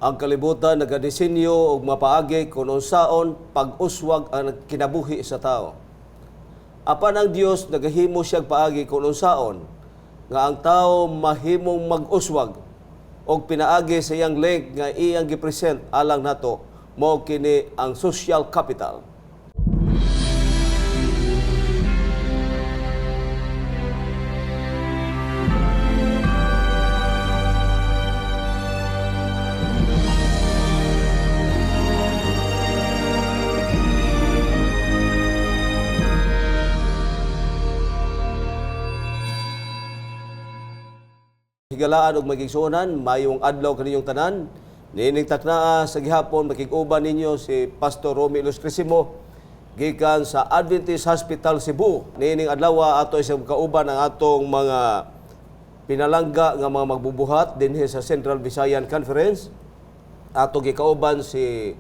Ang kalibutan nagadesinyo og mapaagi kung unsaon pag-uswag ang kinabuhi sa tao. Apan ang Dios nagahimo siyang paagi kung unsaon nga ang tao mahimong mag-uswag og pinaagi sa iyang leg nga iyang gipresent alang nato mao kini ang social capital. Higalaan og magigsuonan, mayong adlaw kaninyong tanan. Nining taknaa sa gihapon makig-uban ninyo si Pastor Romy Ilustrisimo gikan sa Adventist Hospital Cebu. Nining adlaw ato isang kauban ang atong mga pinalangga nga mga magbubuhat dinhi sa Central Visayan Conference. Ato gikauban si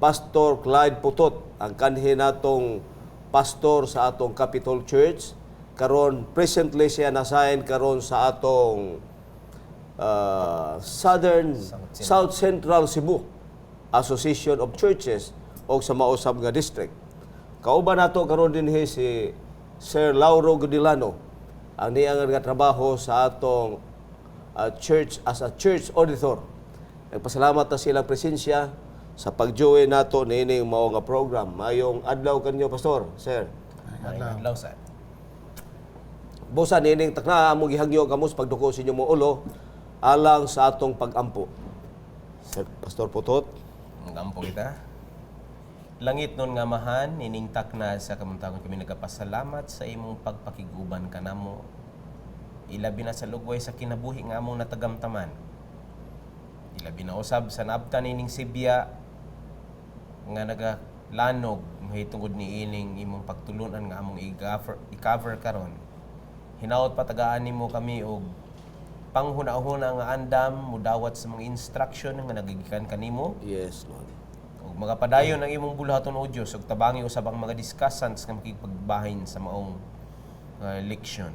Pastor Clyde Putot, ang kanhi natong pastor sa atong Capitol Church. Karon presently siya na-assign karon sa atong South Central Cebu Association of Churches o sa mausab nga district. Kauban nato karon dinhi si Sir Lauro Godilano, ang niyang nga trabaho sa atong church as a church auditor. Nagpasalamat na silang presensya sa pag-join nato nining mao nga program. Mayong adlaw kanyo, Pastor, Sir. Mayong adlaw, sir. Bosa nining takna mo gihangyo kamos pagduko sa inyong mga ulo alang sa atong pag-ampo. Sir Pastor Putot. Mag-ampo kita. Langit nun nga mahan, niningtak na sa kamuntangon kami nagapasalamat sa imong pagpakiguban kanamo. Ilabi na sa lugway sa kinabuhi nga among natagamtaman. Ilabi na usab sa naabtan nining Sibya nga nagalanog mahitungod ni ining imong pagtulunan nga among i-cover karon. Hinaot patagaan nimo kami og panghuna-huna nga andam mudawat sa mga instruction nga nagigikan kanimo. Yes, Lord. Ug magapadayon ang imong bulahaton o Dios ug tabangi usab ang mga discussants nga makigpagbahin sa maong leksyon.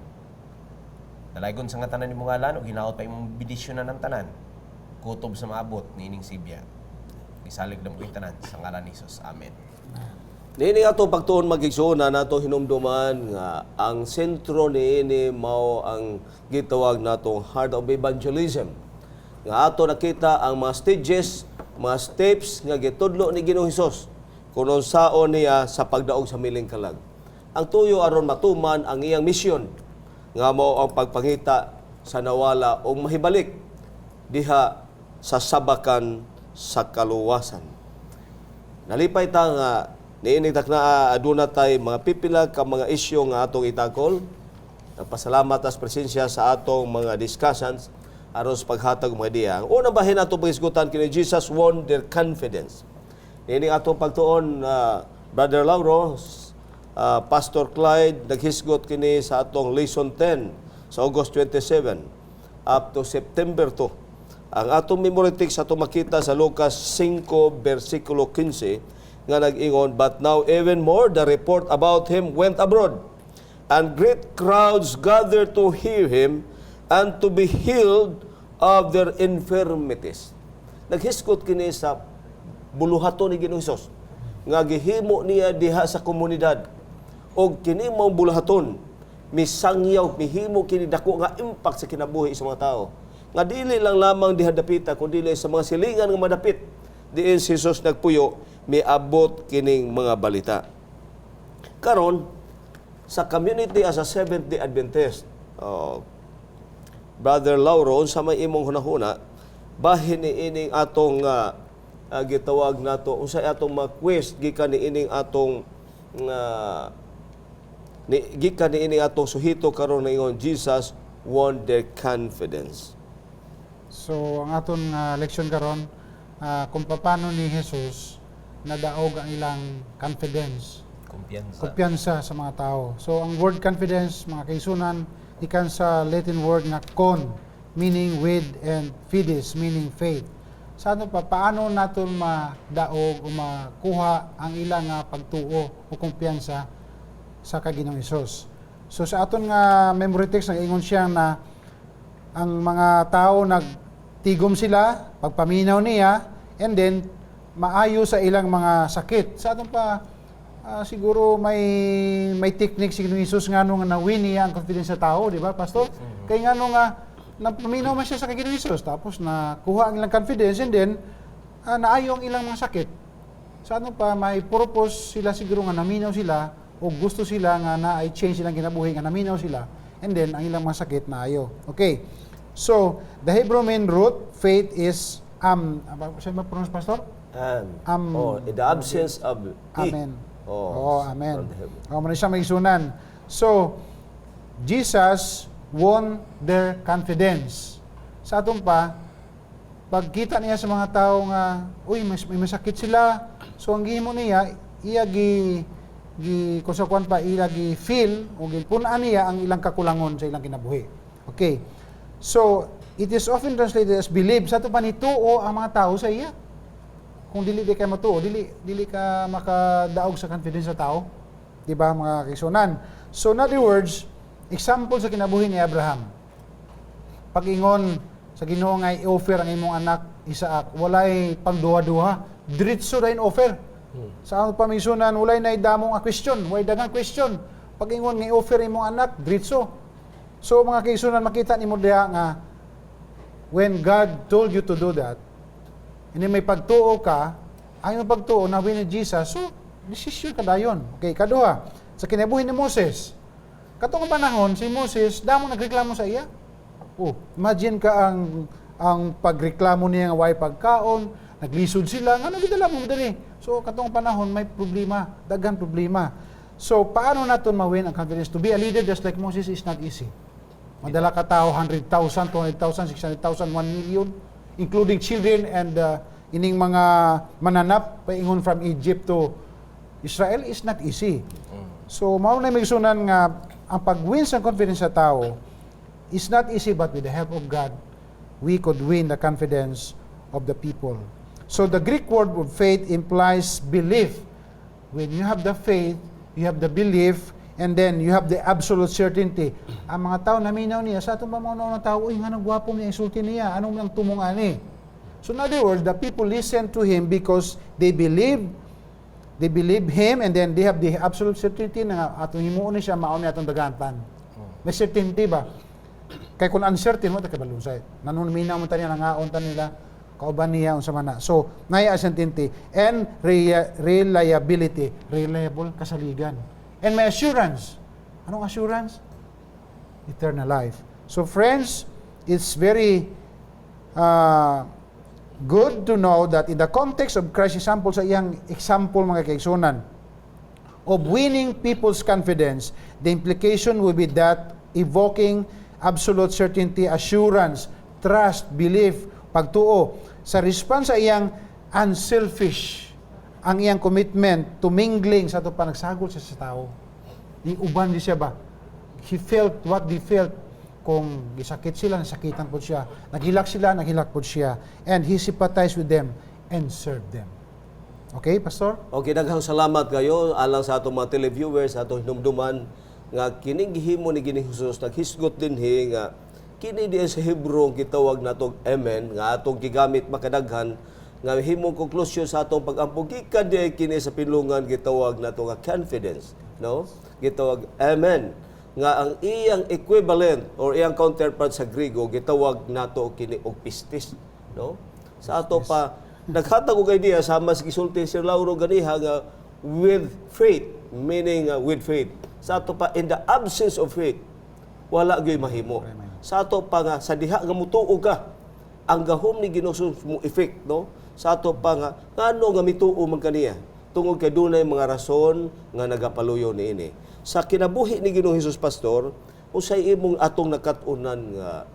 Dalaygon sa nga tanan nimo ngalan ug hinaot pa imong bidisyonan ang tanan. Kutob sa maabot niining Sibya. Isalig na mo tanan sa ngalan ni Jesus. Amen. Niini ato pagtuon magigsuonan nato hinumduman nga ang sentro niini mao ang gitawag natong heart of evangelism. Nga ato nakita ang mga stages, mga steps nga gitudlo ni Ginoong Hesus kung unsaon niya sa pagdaog sa miling kalag. Ang tuyo aron matuman ang iyang misyon nga mao ang pagpangita sa nawala o mahibalik diha sa sabakan sa kaluwasan. Nalipay ta nga niining takna aduna tay mga pipila ka mga isyu nga atong itakol. Nagpasalamat as presensya sa atong mga discussants aron sa paghatag mga ideya. Ang unang bahin atong paghisgutan kini Jesus won their confidence. Niining atong pagtuon Brother Lauro, Pastor Clyde naghisgot kini sa atong lesson 10 sa August 27 up to September 2. Ang atong memory text atong makita sa Lucas 5 versikulo 15 nga nag-ingon, but now even more the report about him went abroad, and great crowds gathered to hear him and to be healed of their infirmities. Naghiskot kini sa buluhaton ni Ginoong Hesus nga gihimo niya diha sa komunidad, og kini mao buluhaton misangyaw mihimo kini dako nga impact sa kinabuhi sa mga tao, nga dili lang lamang diha dapita kundi sa mga silingan nga madapit diin si Jesus nagpuyo miabot kining mga balita. Karon sa community as a Seventh-day Adventist, Brother Lauro, unsa may imong hunahuna bahin ni ining atong gitawag nato unsa atong ma-quest gikan ni ining atong gikan ni ining atong suhito karon ingon Jesus won their confidence. So ang aton leksyon karon kung paano ni Jesus nadaog ang ilang confidence, kumpiyansa sa mga tao. So ang word confidence, mga kaisunan, ikan sa Latin word na con, meaning with, and fides, meaning faith. Sa ano pa, paano natin madaog o makuha ang ilang pagtuo o kumpiyansa sa Ginoong Hesus. So sa aton nga memory text, nag-ingon siya na ang mga tao Magtigom sila, pagpaminaw niya, and then maayo sa ilang mga sakit. Sa atong pa, siguro may technique si Jesus nga nung nawin niya ang confidence sa tao, di ba, Pastor? Kaya nga nung napaminaw man siya sa kay Jesus, tapos nakuha ang ilang confidence, and then naayo ang ilang mga sakit. Sa ano pa, may purpose sila siguro nga naminaw sila, o gusto sila nga na-change silang kinabuhi, nga naminaw sila, and then ang ilang mga sakit naayo. Okay. So, the Hebrew main root, faith is, saan ba pronounce, Pastor? In the absence of Amen. Amen. from the heaven. Muna siya may sunan. So, Jesus won their confidence. Sa atong pa, pagkita niya sa mga tao nga, uy, may masakit sila. So, ang gihimo niya, iya kung sa kuwan pa, iya feel, o punaan niya ang ilang kakulangon sa ilang kinabuhi. Okay. So, it is often translated as believe. Sa ito pa nituo ang mga tao sa iya. Kung dili ka matuo, dili ka makadaog sa confidence sa tao. Di ba, mga kaisunan? So, in other words, example sa kinabuhi ni Abraham. Pag-ingon sa Ginoo nga i-offer ang imong anak Isaac, walay pangduha-duha, diretso ra in offer. Sa ang pamisunan, walay na damong a question, walay daghang question. Pag-ingon nga i-offer imong anak, diretso. So mga kaisunan, makita nimo diha nga when God told you to do that, hindi may pagtuo ka, ang iyong pagtuo na win ni Jesus, so decision ka dayon. Okay, kaduha, sa kinabuhi ni Moses, katong panahon si Moses damo nagreklamo sa iya. Imagine ka ang pagreklamo niya nga way pagkaon, naglisod sila, ngano gidala mo dali. So katong panahon may problema, daghan problema. So paano naton mawin ang confidence? To be a leader just like Moses is not easy. Madala ka tao, 100,000, 200,000, 600,000, 1 million, including children and ining mga mananap, paingon from Egypt to Israel is not easy. So, mao na may sunan nga, ang pag-win sa confidence sa tao is not easy, but with the help of God, we could win the confidence of the people. So, the Greek word of faith implies belief. When you have the faith, you have the belief, and then you have the absolute certainty. Ang mga tao naminaw niya, sa atong pamunaw ng tao, uy, nga nagwapo niya, insulti niya, anong lang tumungan ni? So in other words, the people listen to him because they believe him, and then they have the absolute certainty na atong himuon ni siya, maon niya atong dagantan. May certainty ba? Kaya kung uncertain mo, takabalusay. Nanuminaw mo tayo, nangaon ta nila, kauban niya, unsa man na. So, naya certainty. And reliability. Reliable, kasaligan. And may assurance. Anong assurance? Eternal life. So friends, it's very good to know that in the context of Christ's example, sa iyang example mga kaigsunan, of winning people's confidence, the implication will be that evoking absolute certainty, assurance, trust, belief, pagtuo, sa response sa iyang unselfish, ang iyang commitment to mingling sa ito pa nagsagol siya sa tao. Uban di siya ba? He felt what they felt. Kung gisakit sila, nasakitan po siya. Naghilak sila, naghilak po siya. And he sympathized with them and served them. Okay, Pastor? Okay, daghang salamat kayo alang sa atong mga televiewers, sa atong hinumduman nga kining gihimo ni Ginoong Hesus naghisgot dinhi nga kini di sa Hebrew gitawag natong amen nga atong gigamit makadaghan nga himong konklusyon sa atong pag-ampong gikan di kini sa pinulungan gitawag nato nga confidence, no? Gitawag amen nga ang iyang equivalent or iyang counterpart sa Griego gitawag nato kini og pistis, no? Sa ato pa naghatag og idea sama sa gisulti si Lauro ganiha nga with faith, meaning with faith. Sa ato pa in the absence of faith wala gyud mahimo. Sa ato pa nga sa diha nga mutuo ka ang gahom ni Ginoo mo effect, no? Sa ato pa nga ngano nga mituo man kaniya tungod kay dunay mga rason nga nagapaluyo niini. Sa kinabuhi ni Ginoong Hesus, Pastor, usay imong atong nakatunan nga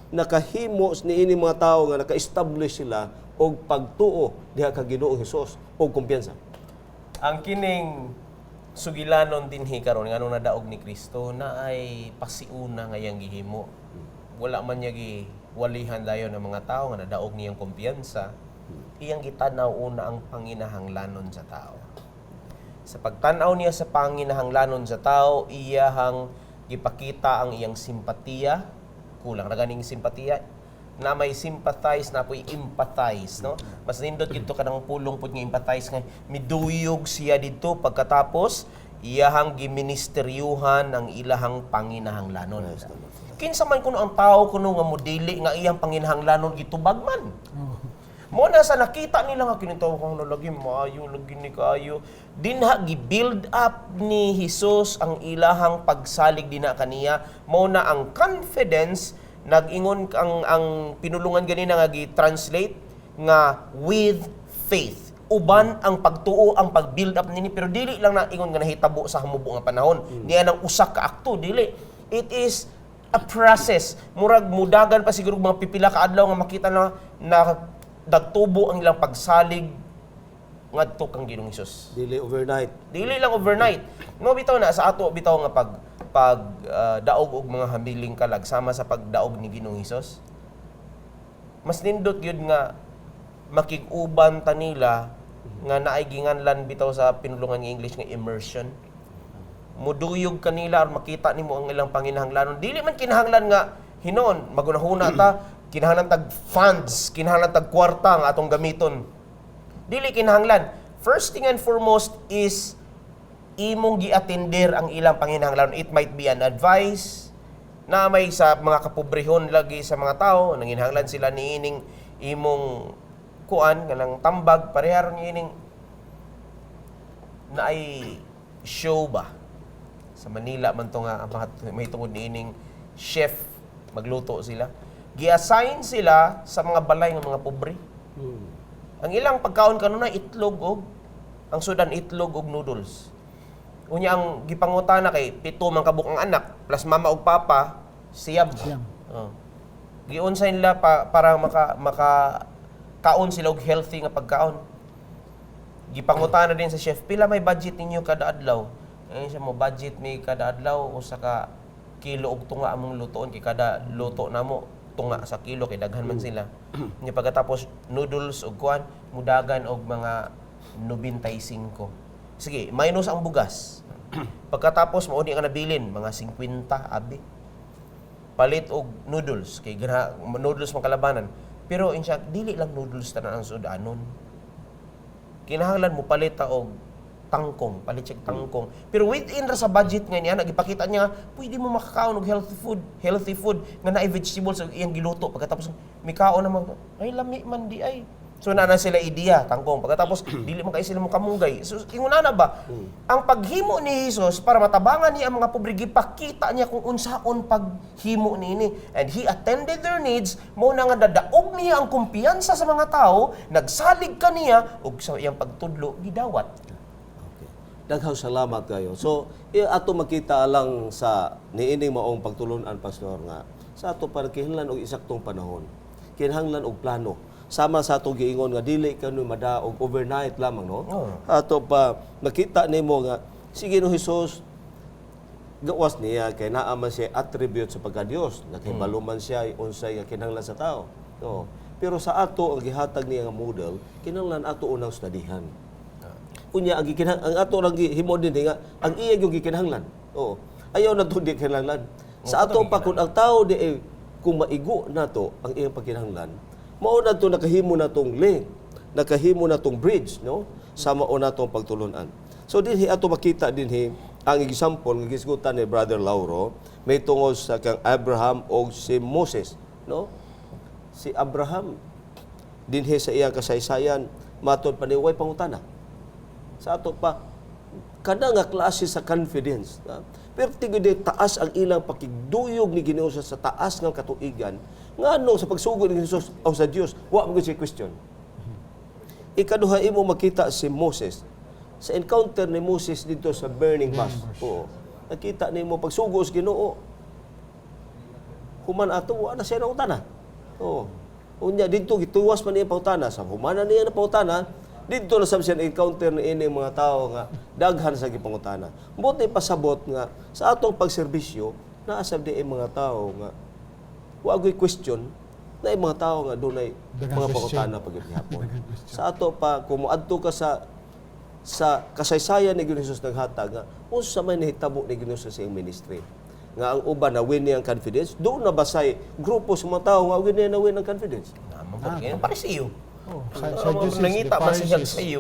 nakahimo niini mga tawo nga naka-establish sila og pagtuo diha kay Ginoong Hesus og kumpiyansa. Ang kining sugilanon dinhi karon nganong nadaog ni Kristo na ay pasiuna nga iyang gihimo. Wala man niya giwalihan dayon ng mga tawo nga nadaog niyang kumpiyansa. Iyang gitanaw una ang panginahanglanon sa tao. Sa pagtanaw niya sa panginahanglanon sa tao, iyahang gipakita ang iyang simpatiya, kulang na ganing simpatiya, na may sympathize na po'y empathize, no? Mas nindot gito kanang pulong pud nga empathize nga miduyog siya dito pagkatapos iyahang giministeryuhan ang ilahang panginahanglanon. Kinsa man kuno ang tao kuno nga modili nga iyang panginahanglanon gitubag man. Mo na sa nakita nila nga kinitaw kang lagi maayo lagi ni kayo dinha gi-build up ni Hesus ang ilahang pagsalig dinha kaniya mo na ang confidence nag-ingon ang pinulungan ganina nga gi-translate nga with faith uban ang pagtuo ang pag-build up nini pero dili lang na ingon nga nahitabo sa hamubo nga panahon niya nang usa ka akto dili it is a process murag mudagan pa siguro mga pipila ka adlaw nga makita na dagtubo ang ilang pagsalig ngadto kang Ginoong Hesus. Dili overnight. Dili lang overnight. No bitaw na sa ato bitaw nga pag daog og mga hamiling kalag sama sa pagdaog ni Ginoong Hesus. Mas nindot gyud nga makig-uban ta nila nga naay ginganlan bitaw sa pinulungan nga English nga immersion. Muduyog kanila aron makita nimo ang ilang panginahanglanon. Dili man kinahanglan nga hinon magunahuna ta kinahanglan tag funds, kinahanglan tag kwarta nga atong gamiton. Dili kinahanglan. First thing and foremost is imong gi-attender ang ilang panginahanglanon. It might be an advice na may sa mga kapobrehon lagi sa mga tao, nanginahanglan sila niining imong kuan kanang tambag parehar niining na ay show ba sa Manila man to nga may tungod niining chef magluto sila. Gi-assign sila sa mga balay ng mga pobre. Ang ilang pagkaon kanuna itlog og ang sudan itlog og noodles. Unya ang gipangutana kay pito man kabuk ang anak plus mama ug papa siyam. Oh. Giunsay nila para maka kaon sila og healthy nga pagkaon. Gipangutana din sa chef pila may budget ninyo kada adlaw. Ay siya mo budget may kada adlaw usa ka kilo og tunga among lutoon kay kada luto namo tunga sa kilo kay daghan man sila. Nya pagkatapos noodles og kuan mudagan og mga 95. Sige, minus ang bugas. Pagkatapos mao di ka nabilin mga 50 abi. Palit og noodles kay noodles man kalabanan. Pero insya dili lang noodles tanan ang sudanon. Kinahanglan mo palit ta og tangkong, palit siya tangkong. Pero within ra sa budget nga niya, nagipakita niya, pwede mo makakaon og healthy food nga naay vegetables og iyang giluto. Pagkatapos may kaon naman, ay lami man di ay. So na sila ideya, tangkong. Pagkatapos dili man kay sila mo kamunggay. So inguna na ba? Ang paghimo ni Hesus para matabangan niya ang mga pobre gipakita niya kung unsaon paghimo niini. And he attended their needs, mo na nga dadaog niya ang kumpiyansa sa mga tao, nagsalig kaniya ug sa iyang pagtudlo gidawat. Daghang salamat kayo. So, ato makita lang sa niining maong pagtulunan, Pastor, nga sa ato para kinahanglan og isaktong panahon. Kinahanglan og plano. Sama sa ato giingon nga dili kanu madaog overnight lamang, no? Ato pa makita nimo nga si Ginoong Hesus gawas niya kay naa man siya attribute sa pagka-Dios. Nakibaluman siya unsay nga kinahanglan sa tao. No? Pero sa ato ang gihatag niya nga model, kinahanglan ato unang studihan. Unya ang ato lang himo din nga ang iya yung gikinahanglan. Oo. Ayaw na to di kinahanglan. Sa ato pa kun ang tao di kung maigo nato ang iyang pagkinahanglan, mao na to nakahimo na tong link, nakahimo na tong bridge, no? Sa mao na tong pagtulunan. So dinhi ato makita dinhi ang example nga gisgutan ni Brother Lauro may tungod sa kang Abraham o si Moses, no? Si Abraham dinhi sa iyang kasaysayan matod pa ni way pangutana. Sa ato pa kada nga klase sa confidence, pero tigod taas ang ilang pakigduyog ni Ginoo sa taas ng katuigan ngano sa pagsugod ni Hesus o sa Dios wa mo si question. Ikaduha imo makita si Moses sa encounter ni Moses dito sa burning bush. Oo. Nakita nimo pagsugod sa Ginoo. Human ato wa na siya na utana. Oo. Unya dito gituwas man niya pautana sa humana niya na pautana. Dito na sabsiyan encounter na ini mga tao nga daghan sa gipangutana. Buti pasabot nga sa atong pagserbisyo naasab di mga tao nga wa gyud question na mga tao nga dunay mga pangutana pagyapon. Sa ato pa kung moadto ka sa kasaysayan ni Ginoong Hesus naghatag nga unsa may nahitabo ni Ginoong Hesus sa iyang ministry. nga ang uban na win niya ang confidence, doon na basay grupo sa mga tao nga win niya na win ang confidence. Naman pa rin. Pare sa iyo. Oh, Sadducees, Nangita the masiyag Pharisees. sa iyo.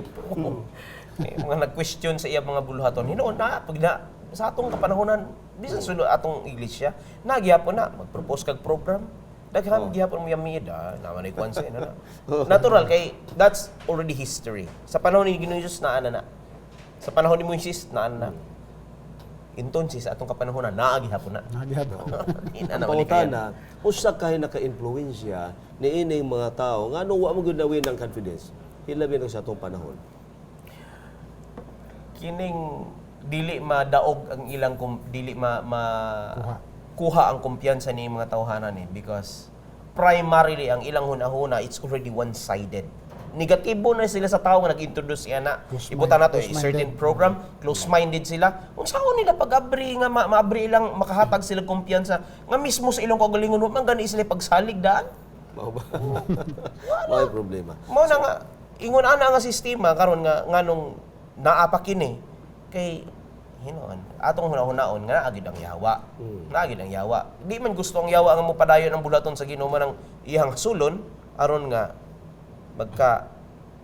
Mga nag-question sa iya mga buluhaton. Hinoon na, pag na, sa atong kapanahonan, bisan sulod atong iglesia, nagyapon na, mag-propose kag program. Daghang gihapon mo yung mida, naman ay kwansa na. Natural, kay that's already history. Sa panahon ni Ginoong Jesus, naana na. Sa panahon ni Moises, naana na. Entonces, atong kapanahonan, naagihapon na. Nagyapon. Ina Ang naman ni kaya. pangutana, usa kay naka-influensya ni ining mga tao nga ano wa mo gyud na win ang confidence. Hilabi na sa atong panahon. Kining dili madaog ang ilang dili kuha ang kumpiyansa ni mga tawhanan ni because primarily ang ilang hunahuna it's already one-sided. Negatibo na sila sa tao nga nag-introduce yan na ibutan nato a certain program, close-minded sila. Unsaon nila pag-abri nga maabri ilang makahatag sila kumpiyansa nga mismo sa ilang kagalingon man gani sila pagsalig daan. Mao ba? May problema. Mao na nga ingon ana nga sistema karon nga nganong naa pa kini kay hinoon atong hunahunaon nga agid ang yawa. Naagid ang yawa. Di man gusto ang yawa nga mo padayon ang bulaton sa Ginoo man ang iyang sulon aron nga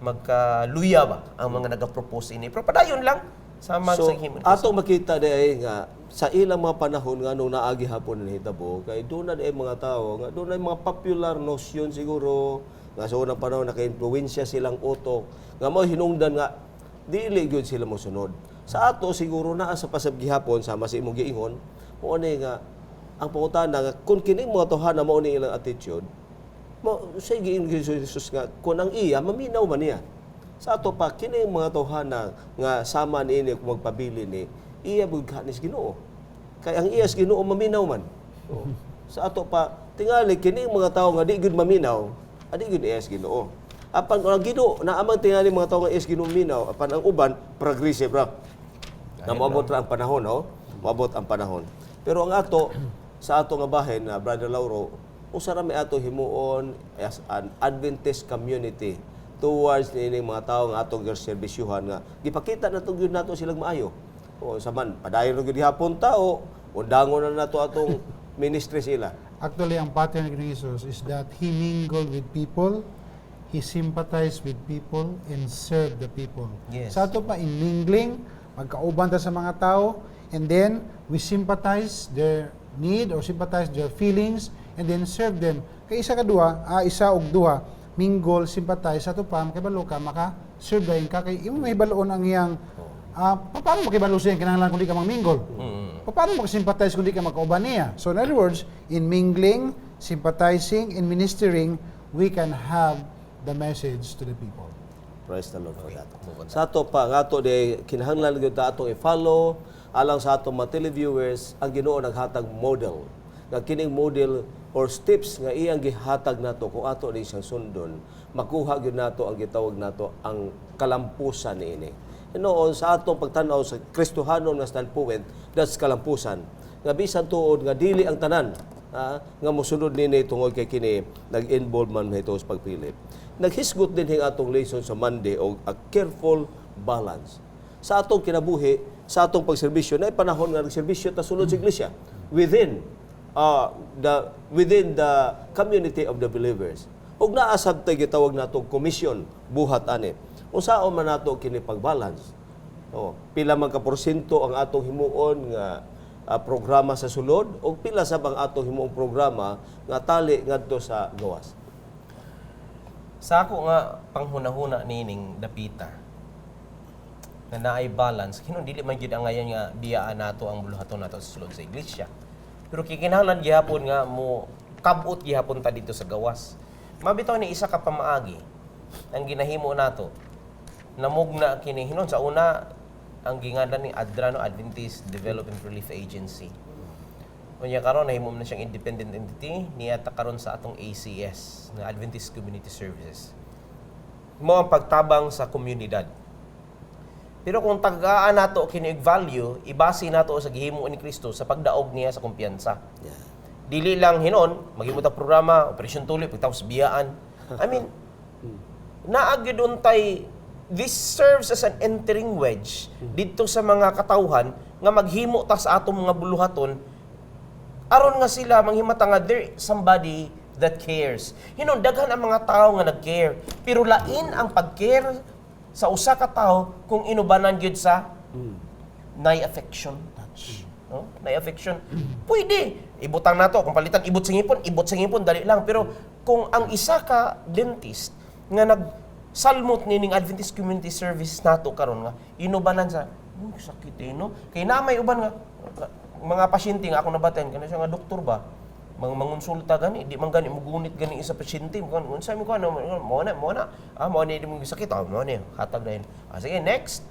magkaluya ba ang mga nagapropose ini. Pero padayon lang sa So, magsahimon. ato makita day nga sa ilang mga panahon nga nung naagi hapon ni hitabo kay doon na day mga tao nga doon na mga popular notion siguro nga sa unang panahon naka-influensya silang utok nga mo hinungdan nga dili gyud sila mosunod. Sa ato siguro naa sa pasab gihapon sama sa imong giingon mo ani nga ang pangutana nga kung kini mga tawhana mao ni ilang attitude mo say giingon Jesus nga kun ang iya maminaw man niya. Sa ato pa kini mga tawhana nga sama niini kung magpabili ni iya bughanis Ginoo. Kay ang iya sa Ginoo maminaw man. Oh. Sa ato pa tingali kini mga tawo nga di gyud maminaw, adi gyud iya sa Ginoo. Apan ang Ginoo na amang tingali mga tawo nga iya sa Ginoo minaw, apan ang uban progressive ra. Na maabot ra ang panahon, no? Maabot ang panahon. Pero ang ato sa ato nga bahin na Brother Lauro, usa ra may ato himuon as an Adventist community towards nining mga tawo nga atong serbisyuhan nga gipakita na gyud nato silang maayo. O saman padayon ra gyud hapon tao, undangon na nato atong ministry sila. Actually, ang pattern ni Jesus is that He mingled with people, He sympathized with people, and served the people. Yes. Sa ato pa, in mingling, magkauban ta sa mga tao, and then we sympathize their need or sympathize their feelings, and then serve them. Kay isa og duha, mingle, sympathize, sa ato pa, makibalo ka, maka-serve dahin ka, kay imo may baloon ang iyang, paano makibalo siya yung kinahanglan kung di ka mang-mingle? Paano mag-sympathize kung di ka magkauban niya? So in other words, in mingling, sympathizing, and ministering, we can have the message to the people. Praise the Lord for that. Sa ato pa, nga ato de kinahanglan gyud ta atong i-follow alang sa atong mga televiewers ang Ginoo naghatag model. Nga kining model or steps nga iyang gihatag nato kung ato ni siyang sundon, makuha gyud nato ang gitawag nato ang kalampusan niini. Noon sa atong pagtan-aw sa Kristohanon nga standpoint, that's kalampusan. Nga bisan tuod nga dili ang tanan nga mosunod nini tungod kay kini nag-involve man ito sa pagpili. Naghisgot din hing atong lesson sa Monday og a careful balance. Sa atong kinabuhi, sa atong pagserbisyo, na panahon nga nagserbisyo ta sulod sa iglesia within the community of the believers. Ug naa sabtay gitawag nato commission buhat ani. Unsaon man nato kini pag-balance? Pila man ka porsyento ang atong himuon nga programa sa sulod o pila sa bang atong himuong programa nga tali ngadto sa gawas. Sa ako nga panghunahuna nining dapita na naay balance kinon dili man gyud ang ngayon nga biyaan nato ang buluhaton nato sa sulod sa iglesia. Pero kikinahanglan gihapon nga mo kabut gihapon ta dito sa gawas. Mabitaw ni isa ka pamaagi ang ginahimo nato. Namugna kini hinon sa una ang ginganlan ni ADRA, Adventist Development Relief Agency. Unya karon nahimo na siyang independent entity niya ta karon sa atong ACS na Adventist Community Services. Mo ang pagtabang sa komunidad. Pero kung tagaan nato kini value, ibase nato sa gihimo ni Kristo sa pagdaog niya sa kumpiyansa. Yeah. Dili lang hinon maghimo ta programa, operasyon tuloy pagtapos biyaan. I mean, naagid untay this serves as an entering wedge dito sa mga katawhan nga maghimo ta sa atong mga buluhaton aron nga sila manghimata nga there somebody that cares. Daghan ang mga tao nga nag-care, pero lain ang pag-care sa usa ka tao kung inubanan gyud sa nay affection. No? Nay affection. Pwede. Ibutang nato kung palitan ibot singipon dali lang. Pero kung ang isa ka dentist nga nagsalmot nining Adventist Community Service nato karon nga inubanan sa sakit no. Kay na may uban nga mga pasyente nga ako nabatan kana siya nga doktor ba mangonsulta gani di man gani mugunit gani isa pasyente unsa mi ko mo na mo ni mo sakit mo ni hatag dayon sige next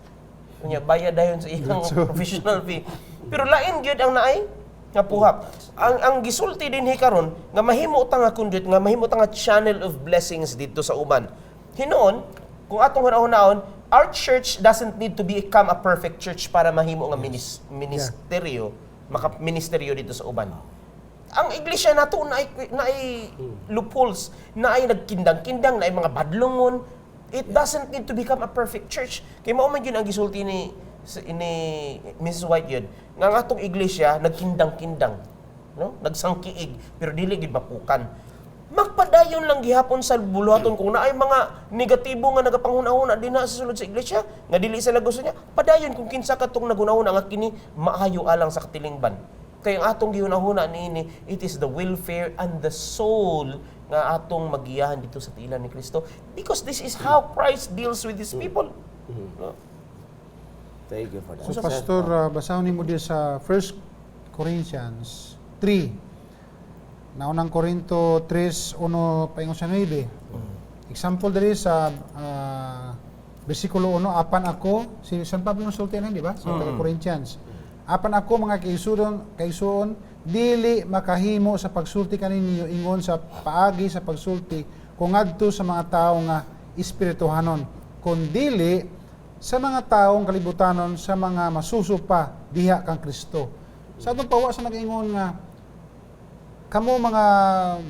unya bayad dayon sa iyang professional fee pero lain gyud ang naay nga puhap ang gisulti dinhi karon nga mahimo ta nga conduit nga mahimo ta nga channel of blessings dito sa uban hinuon kung atong hunahunahon our church doesn't need to become a perfect church para mahimo nga ministeryo maka-ministeryo dito sa uban. Ang iglesia nato naay loopholes, naay nagkindang-kindang, naay mga badlongon. It doesn't need to become a perfect church. Kay mao man gyud ang gisulti ni Mrs. White yun. Nga atong iglesia nagkindang-kindang, no? Nagsangkiig pero dili gid mapukan. Magpadayon lang gihapon sa buluhaton kung naay mga negatibo nga nagapanghuna-huna dinha sa sulod sa iglesia nga dili sila gusto niya padayon kung kinsa katong nagunahuna nga kini maayo alang sa katilingban kay ang atong gihunahuna niini it is the welfare and the soul nga atong magiyahan dito sa tiilan ni Kristo because this is how Christ deals with his people. No? Thank you for that. So Pastor, basahon mo din sa 1 Corinthians 3. Naunang Korinto 3:1 paingon sa 9. Example diri sa bersikulo 1, apan ako si San Pablo sulti na, di ba? Sa Corinthians. Apan ako mga kaigsuon dili makahimo sa pagsulti kaninyo ingon sa paagi sa pagsulti kung adto sa mga tawo nga espirituhanon kun dili sa mga taong kalibutanon sa mga masusupa diha kang Kristo. Sa atong pawa sa nag-ingon nga kamo mga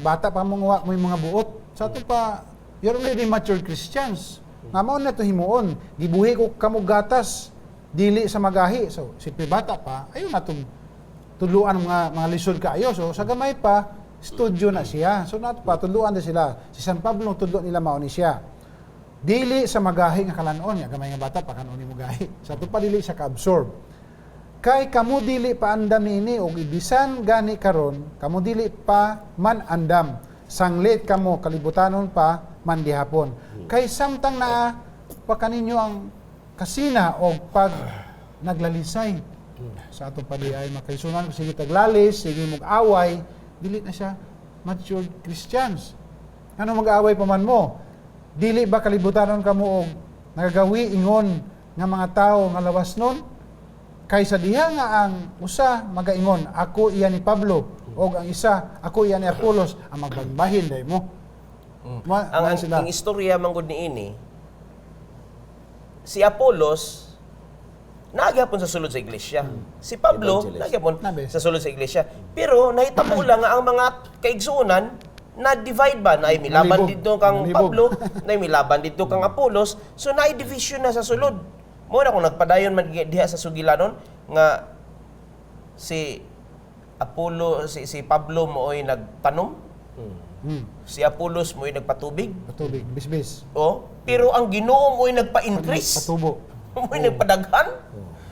bata pa mo mga buot sa ato pa you're already mature Christians nga mao na to himuon gibuhi ko kamo gatas dili sa magahi so si bata pa ayo na tong tuluan mga lisod kaayo so sa gamay pa studio na siya so nato pa tuluan na sila si San Pablo tudlo nila mao ni siya dili sa magahi nga kalanon nga gamay nga bata pa kanon ni magahi sa ato pa dili sa ka-absorb kay kamo dili pa andam niini og ibisan gani karon kamo dili pa man andam sanglit kamo kalibutanon pa man gihapon kay samtang naa pa kaninyo ang kasina og pag naglalisay sa ato pa di ay makaisunan sige taglalis sige mag-away dili na siya mature Christians ano mag-away pa man mo dili ba kalibutanon kamo og nagagawi ingon nga mga tawo nga lawas nun kaysa diha nga ang usa magaingon ako iya ni Pablo o ang isa ako iya ni Apolos ang magbagbahin day mo. Ang istorya manggod niini si Apolos nagyapon sa sulod sa iglesia. Si Pablo nagyapon sa sulod sa iglesia. Pero nahitabo lang nga ang mga kaigsuonan na divide ba na milaban dito kang Pablo, na milaban dito kang Apolos, so na division na sa sulod. Mo na kung nagpadayon man diha sa sugilanon nga si Pablo mooy nagtanom. Si Apolos mooy nagpatubig. Patubig, bisbis. Pero ang Ginoo mooy nagpa-increase. Patubo. Mooy nagpadaghan.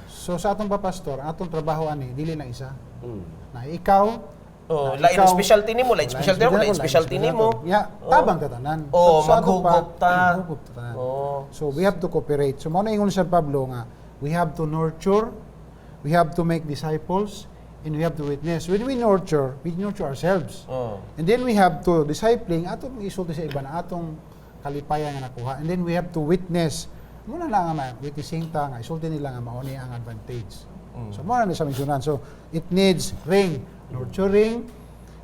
So sa atong pa pastor, ang atong trabaho ani dili na isa. Na ikaw lain ang specialty nimo, lain specialty mo, lain specialty nimo. Ya, tabang tatanan. Maghugot ta. So we have to cooperate. So mao na ingon sa Pablo nga we have to nurture, we have to make disciples, and we have to witness. When we nurture ourselves. And then we have to discipling atong isulti sa iba na atong kalipayan nga nakuha. And then we have to witness. Muna na nga witnessing ta nga isulti nila nga mao ni ang advantage. So mao na sa misyonan. So it needs nurturing,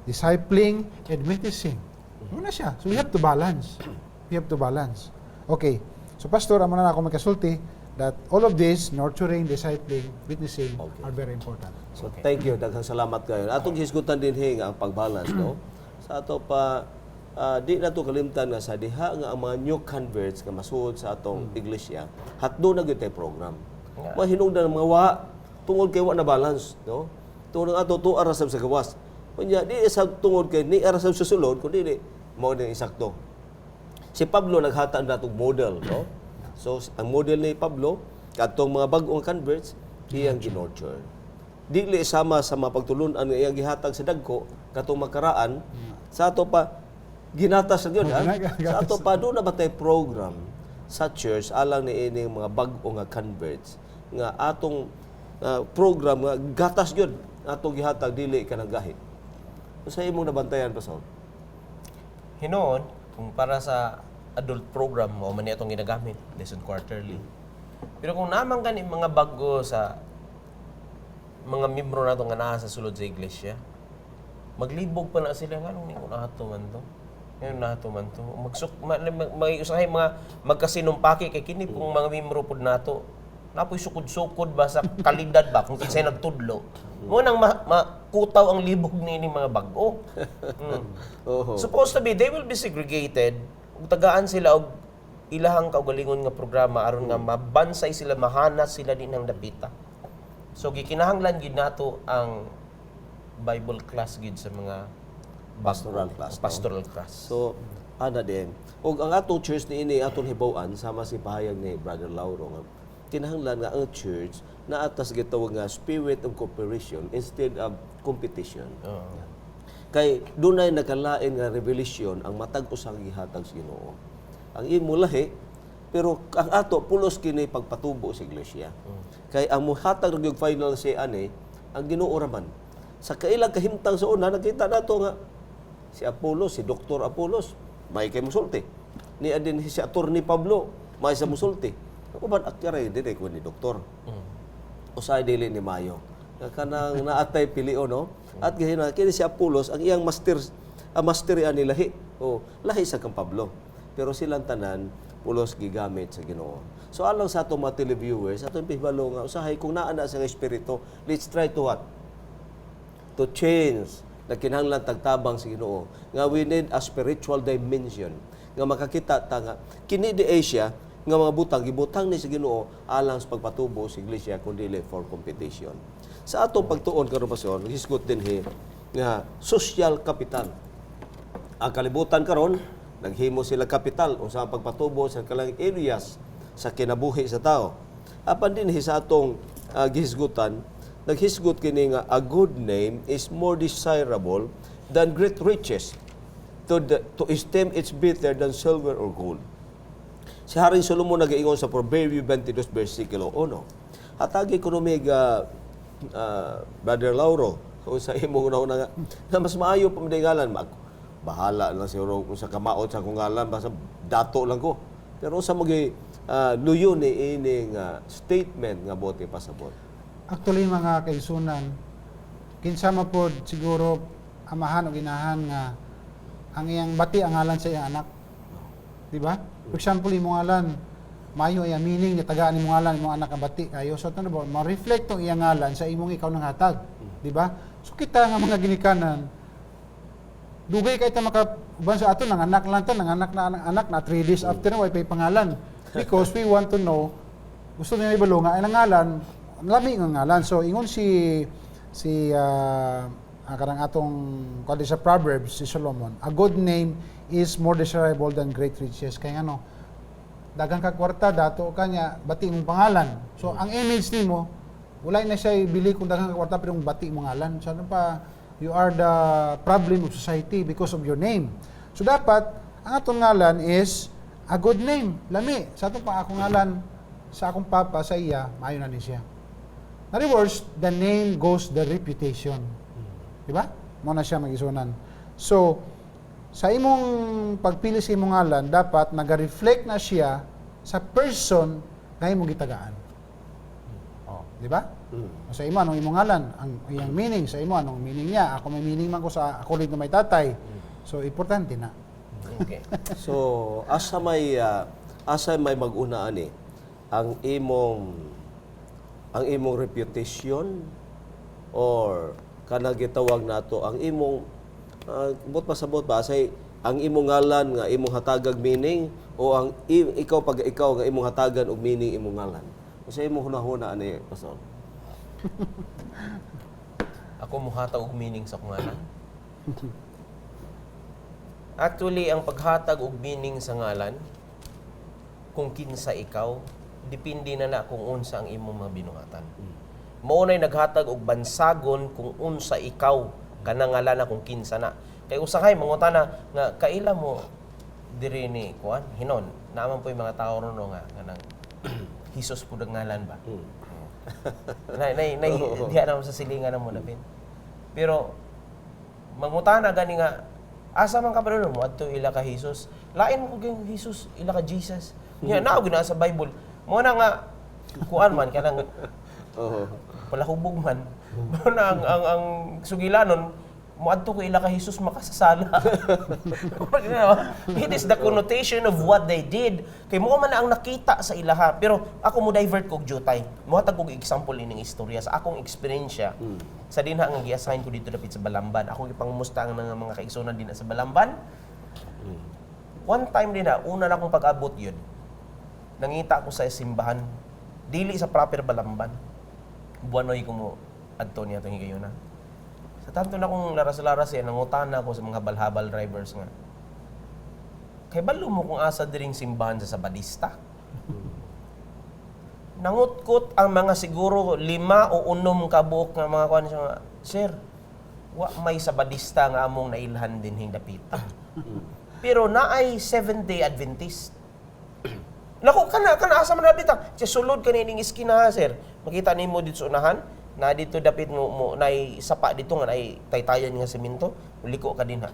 discipling, and witnessing. Muna siya. So we have to balance. We have to balance. Okay. So Pastor, amo na ako magkasulti that all of this, nurturing, discipling, witnessing, are very important. So thank you, daghang salamat kayo. Atong hisgutan din ang pagbalance no. Sa ato pa di na to kalimtan nga sa diha nga ang mga new converts nga masuod sa atong iglesia, hatdo na gyud tay program. Mahinungdan ang mga wa tungod kay wa na balance no. Tungod ang ato tuara sa gawas. Kunya di sa tungod kay ni ara sa susulod kundi di mao ni isakto. Si Pablo naghatag natong model, no? So ang model ni Pablo kadtong mga bag-ong converts iyang ginorture. Dili sama sa mga pagtulon ang iyang gihatag sa dagko katong makaraan sa ato pa ginatas na yun, ha? Sa ato pa doon na ba tayo program sa church alang ni ining mga bag-o nga converts nga atong program nga gatas yun atong gihatag dili ka nagahi. Sa imong nabantayan, Pastor? Hinoon, kung para sa adult program mo, man itong ginagamit, lesson quarterly. Pero kung naman gani mga bago sa mga membro nato nga naa sa sulod sa iglesia, maglibog pa na sila nga nung nato man to. Ngayon nato man to. Usahay mga magkasinumpaki kay kini pong mga membro pod nato. Napoy sukod-sukod ba sa kalidad ba kung kinsay nagtudlo. Mo nang makutaw ang libog ni mga bago. Supposed to be they will be segregated. Ug tagaan sila og ilahang kaugalingon nga programa aron nga mabansay sila, mahanas sila din ng dapita. So gikinahanglan gid nato ang Bible class gid sa mga Pastoral class. Pastoral class. So, ana din. Og ang atong church ni ini atong hibaw-an sama si pahayag ni Brother Lauro nga kinahanglan nga ang church na atas gitawag nga spirit of cooperation instead of competition. Kay dunay nakalain nga revelation ang matag usang gihatag sa Ginoo. Ang imo lahi pero ang ato pulos kini pagpatubo sa iglesia. Kay ang muhatag og final say ani ang Ginoo raman. Sa kailang kahimtang sa una nakita nato nga si Apolos, si Dr. Apolos, may kay musulti. Ni adin si Attorney Pablo, may sa musulti. Uban akyare dili ko ni doktor. Usay dili ni Mayo. Kanang naatay pilio no. At gihina kini si Apolos ang iyang master ani lahi. O lahi sa kang Pablo. Pero silang tanan pulos gigamit sa Ginoo. So alang sa ato mga televiewers, atong pihibalo nga usahay kung naa na sa espiritu, let's try to what? To change na kinahanglan tagtabang sa Ginoo nga we need a spiritual dimension nga makakita ta nga kini di Asia nga mga butang gibutang ni sa Ginoo alang sa pagpatubo sa iglesia kundi for competition. Sa atong pagtuon karon pasyon hisgot din nga social capital. Ang kalibutan karon naghimo sila kapital usa pagpatubo sa kalang areas sa kinabuhi sa tao. Apan din sa atong gihisgutan naghisgot kini nga a good name is more desirable than great riches. To esteem it's better than silver or gold. Si Haring Solomon nag-iingon sa Proverbio 22 versikulo 1. Hatag ekonomi Brother Lauro o sa imong una nga mas maayo pa madingalan bahala na siguro kung sa kamaot sa kong ngalan basta dato lang ko. Pero sa magi luyo ni ining statement nga bote pasabot. Actually, mga kaisunan, kinsama po siguro amahan o ginahan nga ang iyang bati ang ngalan sa iyang anak. Di ba? For example, imong ngalan, mayo iyang meaning, tagaan imong ngalan, imong anak ang bati kayo. So, ito na ba? Ma-reflect ang iyang ngalan sa imong ikaw nang hatag. Di ba? So, kita nga mga ginikanan, dugay kayo makaban sa ato, nanganak lang ito, nanganak na 3 days after na, way pay pangalan. Because we want to know, gusto nyo ibalo nga, ay nangalan, lami ng ngalan. So, ingon karang atong kadi sa Proverbs, si Solomon, a good name is more desirable than great riches. Kaya ano, dagang kagwarta, dato kanya, bati mong pangalan. So, ang image nimo, wala na siya ibili kung dagang kagwarta, pero kung bati mong ngalan. So, ano pa, you are the problem of society because of your name. So, dapat, ang atong ngalan is a good name. Lami, sa atong pa akong ngalan, sa akong papa, sa iya, maayo na ni siya. Na reverse, the name goes the reputation. Diba? Mo na siya mag-isunan. So, sa imong pagpili sa imong ngalan, dapat nag-reflect na siya sa person na imong gitagaan. Oh, di ba? Sa imo, anong imong ngalan? Ang iyang meaning. Sa imo, anong meaning niya? Ako may meaning man ko sa ako rin na may tatay. So, importante na. Okay. So, asa may mag-una ani ang imong reputation or kanang gitawag nato ang imong bot pasabot ba say ang imong ngalan nga imong hatagag meaning o ang ikaw nga imong hatagan og meaning imong ngalan. Sa imong hunahuna ani pastor. Ako muhatag og meaning sa kong ngalan. Actually, ang paghatag og meaning sa ngalan, kung kinsa ikaw, depende na kung unsa ang imong mga binuhatan. Mao nay naghatag og bansagon kung unsa ikaw kanang ngalan na kung kinsa na. Kay usahay mangutana nga kaila mo diri ni kuan hinon naman po yung mga tao ron nga kanang Hesus pud ang ngalan ba. Nay diha na mo sa silingan mo napin. Pero mangutana gani nga asa man ka ba mo adto ila ka Hesus. Lain mo gyud Hesus ila ka Jesus. Nya naa gyud na sa Bible. Mo na nga kuan man kanang palahubog man. Mo na ang sugilanon moadto ko ila ka Hesus makasasala. It is the connotation of what they did. Kay mo man na ang nakita sa ilaha. Pero ako mo divert kog jutay. Mohatag kog example ining istorya sa akong eksperyensya. Sa dinha nga gi-assign ko dito dapit sa Balamban. Ako gipangumusta ang mga kaigsunan din sa Balamban. One time din una na akong pag-abot yun. Nangita ko sa simbahan dili sa proper Balamban. Buanoy ko mo adto niya tong higayon na. Sa tanto na kong laras-laras yan, nangutana ko sa mga habal-habal drivers nga. Kay balo mo kung asa diring simbahan sa Sabadista? Nangutkot ang mga siguro 5 o 6 kabuok nga mga kuan nga, Sir, wa may Sabadista nga among nailhan din hingdapita. Pero naay Seventh-day Adventist. Naku, kana asa man napita? Siya sulod kanining iskina, sir. Makita nimo dito sa unahan, na dito dapit mo nay sapa dito nga nay taytayan nga semento, liko ka din ha.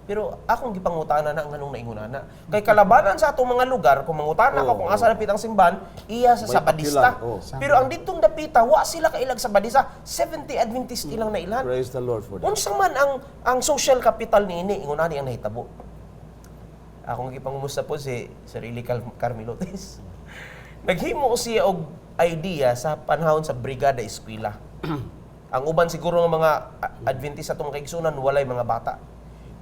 Pero akong gipangutana na nganong naingunana. Kay kalabanan sa atong mga lugar, kung mangutana ka kung asa dapit ang simbahan, iya sa May Sabadista. pakilan, Pero ang ditong dapita, wa sila kailag Sabadista, Seventh-day Adventist ilang nailhan. Praise the Lord for that. Unsa man ang social capital niini, ingunani ang nahitabo. Akong gipangumusta po si Sir Eli Carmelotes. Naghimo siya og idea sa panahon sa Brigada Eskwela. Ang uban siguro ng mga Adventist sa itong kaigsunan, walay mga bata.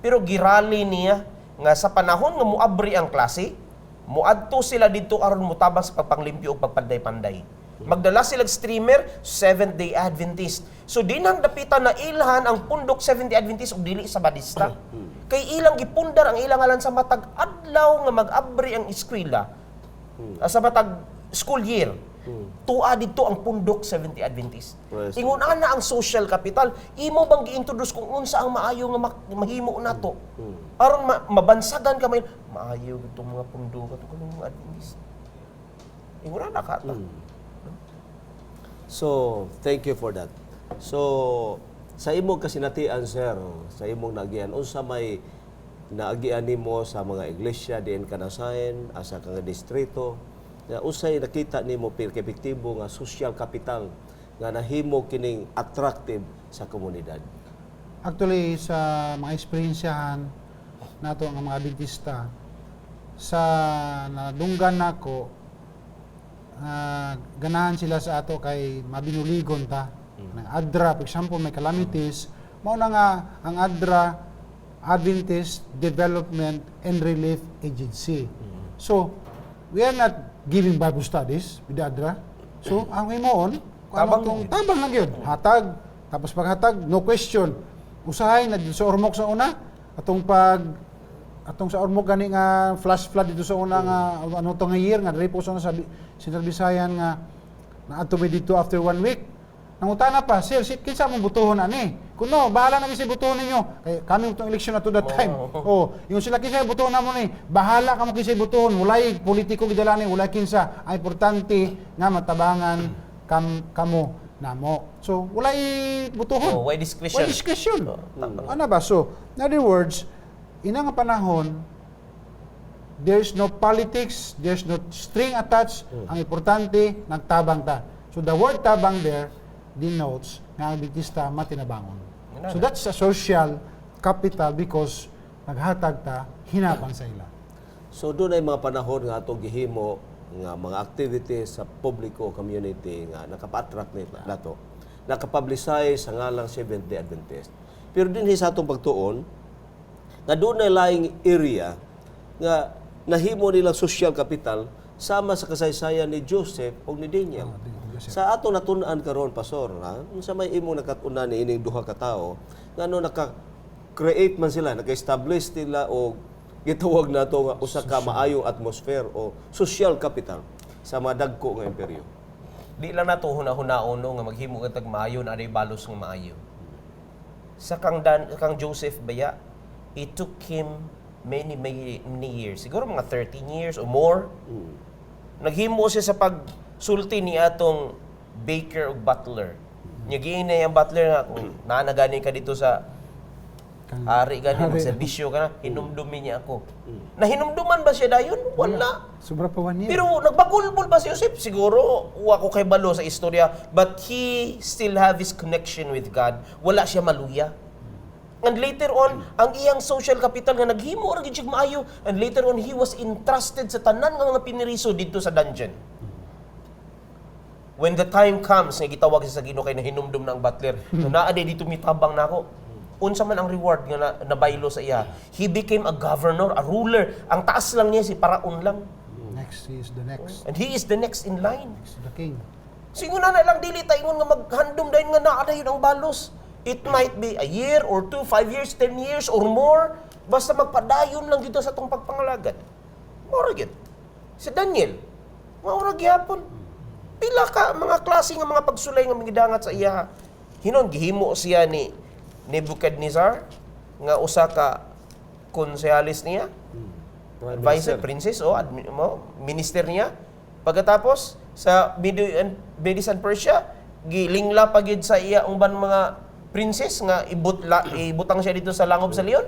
Pero girali niya nga sa panahon nga muabri ang klase, muadto sila dito aron mutabang sa pagpanglimpyo o pagpanday-panday. Magdala sila streamer, Seventh-day Adventist. So dinang dapitan na ilhan ang pundok Seventh-day Adventist ug dili Sabadista. Kay ilang gipundar ang ilang ngalan sa matag adlaw nga mag-abri ang eskwela. Sa matag school year. Tua dito ang pundok Seventh-day Adventist. Yes. Ingon na ang social capital, imo bang gi-introduce kung unsa ang maayo nga mahimo nato? Aron mabansagan ka may maayo gito mga pundok ato kanang mga Adventist. Ingon na ka ta. So, thank you for that. So, sa imong kasinatian, sir, sa imong nagian, unsa may naagian nimo sa mga iglesia diin kanasayan, asa ka nga distrito, nga usay nakita nimo perspektibo nga social capital nga nahimo kining attractive sa komunidad. Actually, sa mga eksperyensyahan nato ang mga Adventista, sa nadunggan nako, ganahan sila sa ato kay mabinuligon ta. Ang ADRA, for example, may calamities, mao na nga ang ADRA, Adventist Development and Relief Agency. So, we are not giving Bible studies with the ADRA. So, ang imoon, tabang lang yun. Hatag, tapos paghatag, no question. Usahay na dito sa ormok sa una, atong sa ormok gani nga flash flood dito sa una nga ano to nga year nga diri po sa Central Visayan nga naadto mi dito after 1 week. Nangutana pa, sir, kinsa mong butuhon ani? Kuno, bahala na si butuhon ninyo. Kay kami utong election na to that time. Yung sila kinsa butuhon namo ni, bahala ka mo kinsa butuhon. Walay politiko gidala ni, walay kinsa. Ang importante nga matabangan kamo namo. So, walay butuhon. Why discretion? Why discretion? Ano ba? So, in other words, ina nga panahon, there's no politics, there's no string attached. Ang importante, nagtabang ta. So, the word tabang there denotes nga ang Adventista matinabangon. So, that's a social capital because naghatag ta, hinabang sa ila. So doon ay mga panahon nga atong gihimo nga mga activities sa publiko community nga nakapa-attract nato. Nakapublicize sa ngalang Seventh-day Adventist. Pero dinhi sa atong pagtuon nga doon ay laing area nga nahimo nilang social capital sama sa kasaysayan ni Joseph o ni Daniel. Sa atong natun-an karon pastor, unsa may imong nakatun-an ni ining duha ka tawo nga ano nag-create man sila, nag-establish nila o gitawag na ito nga usa ka maayong atmosphere o social capital sa mga dagko nga imperyo. Di lang nato hunahuna-hunaon no, nga maghimo ka tag maayo na aday balos nga maayo. Sa kang Joseph baya, it took him many years. Siguro mga 13 years or more. Naghimo siya sa pagsulti ni atong baker o butler. Nya na yung butler nga kung naanagani ka dito sa ari gani magserbisyo ka na, hinumdumi niya ako. Nahinumduman ba siya dayon? Wala. Sobra pa 1 year. Pero nagbagulbol ba si Joseph? Siguro, wa ko kay balo sa istorya. But he still have his connection with God. Wala siya maluya. And later on, ang iyang social capital nga naghimo ra gid siya maayo. And later on, he was entrusted sa tanan nga mga piniriso dito sa dungeon. When the time comes, nga gitawag siya sa Ginoo kay nahinumdum na ang butler, naa day dito mitabang nako. Unsa man ang reward nga nabaylo sa iya. He became a governor, a ruler. Ang taas lang niya si Paraon lang. Next, he is the next. And he is the next in line. Next to the king. Singon na lang dili taingon nga maghandom dayon nga naa dayon ang balos. It might be a year or 2, 5 years, 10 years or more. Basta magpadayon lang dito sa tong pagpangalagad. Maura gyud. Si Daniel, maura gyapon. Pila ka mga klase nga mga pagsulay nga migidangat sa iya. Hinon gihimo siya ni Nebuchadnezzar nga usa ka konsehalis niya, advisor, princess o minister niya. Pagkatapos sa Medes and Persia, gilingla pagid sa iya uban mga princess nga ibutang siya dito sa langob sa leon.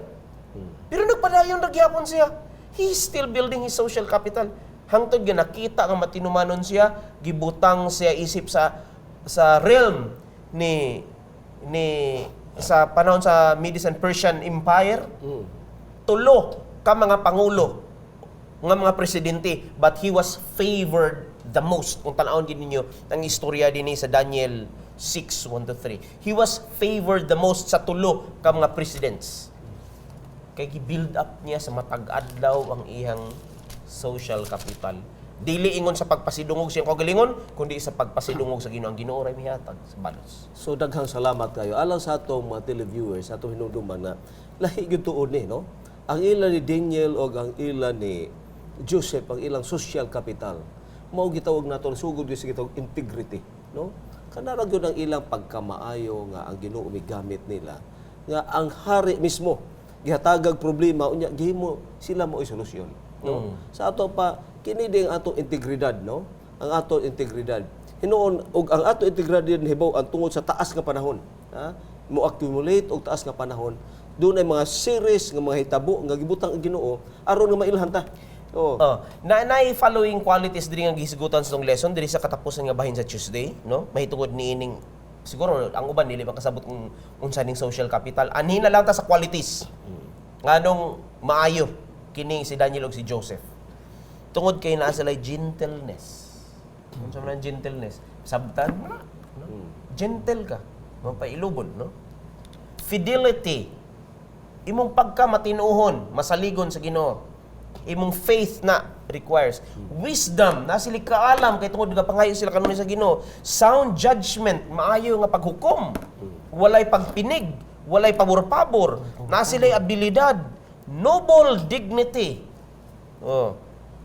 Pero nagpadayon ra gyapon siya. He's still building his social capital. Hangtod nga nakita nga matinumanon siya, gibutang siya isip sa realm ni sa panahon sa Medes and Persian Empire, tulo ka mga pangulo nga mga presidente, but he was favored the most. Kung tanawon gid ninyo ang istorya dinhi sa Daniel 6:1-3. He was favored the most sa tulo ka mga presidents. Kay gi-build up niya sa matag adlaw ang iyang social capital. Dili ingon sa pagpasidungog siyang kagalingon, kundi sa pagpasidungog sa Ginoo. Ang Ginoo ray mihatag sa balos. So daghang salamat kayo. Alang sa atong mga televiewers, sa atong hinumduman na lahi gyud tuod ni, no? Ang ilan ni Daniel o ang ilan ni Joseph, ang ilang social capital, mao gitawag nato sugod gyud sa gitawag integrity, no? Kanara gyud ang ilang pagkamaayo nga ang Ginoo migamit nila. Nga ang hari mismo gihatagag problema unya gihimo sila mo solusyon, no? Sa ato pa kini ding atong integridad, no? Ang atong integridad. Hinuon og ang atong integridad hibaw ang tungod sa taas nga panahon, ha? Mo accumulate og taas nga panahon. Doon ay mga series nga mga hitabo nga gibutang ang Ginoo aron nga mailhan ta. Oh. Na following qualities diri nga gisigutan sa tong lesson diri sa katapusan nga bahin sa Tuesday, no? Mahitungod niining siguro ang uban dili makasabot kung unsa ning social capital. Anhin na lang ta sa qualities. Nganong maayo kini si Daniel ug si Joseph. Tungod kay naa sila gentleness. Unsa man ang gentleness? Sabtan mo na, no? Gentle ka, mapailubon, no? Fidelity. Imong pagkamatinuhon, masaligon sa Ginoo. Imong faith na requires wisdom, na sila kaalam kay tungod nga pangayo sila kanunay sa Ginoo. Sound judgment, maayo nga paghukom. Walay pagpinig, walay pabor-pabor. Na sila abilidad, noble dignity.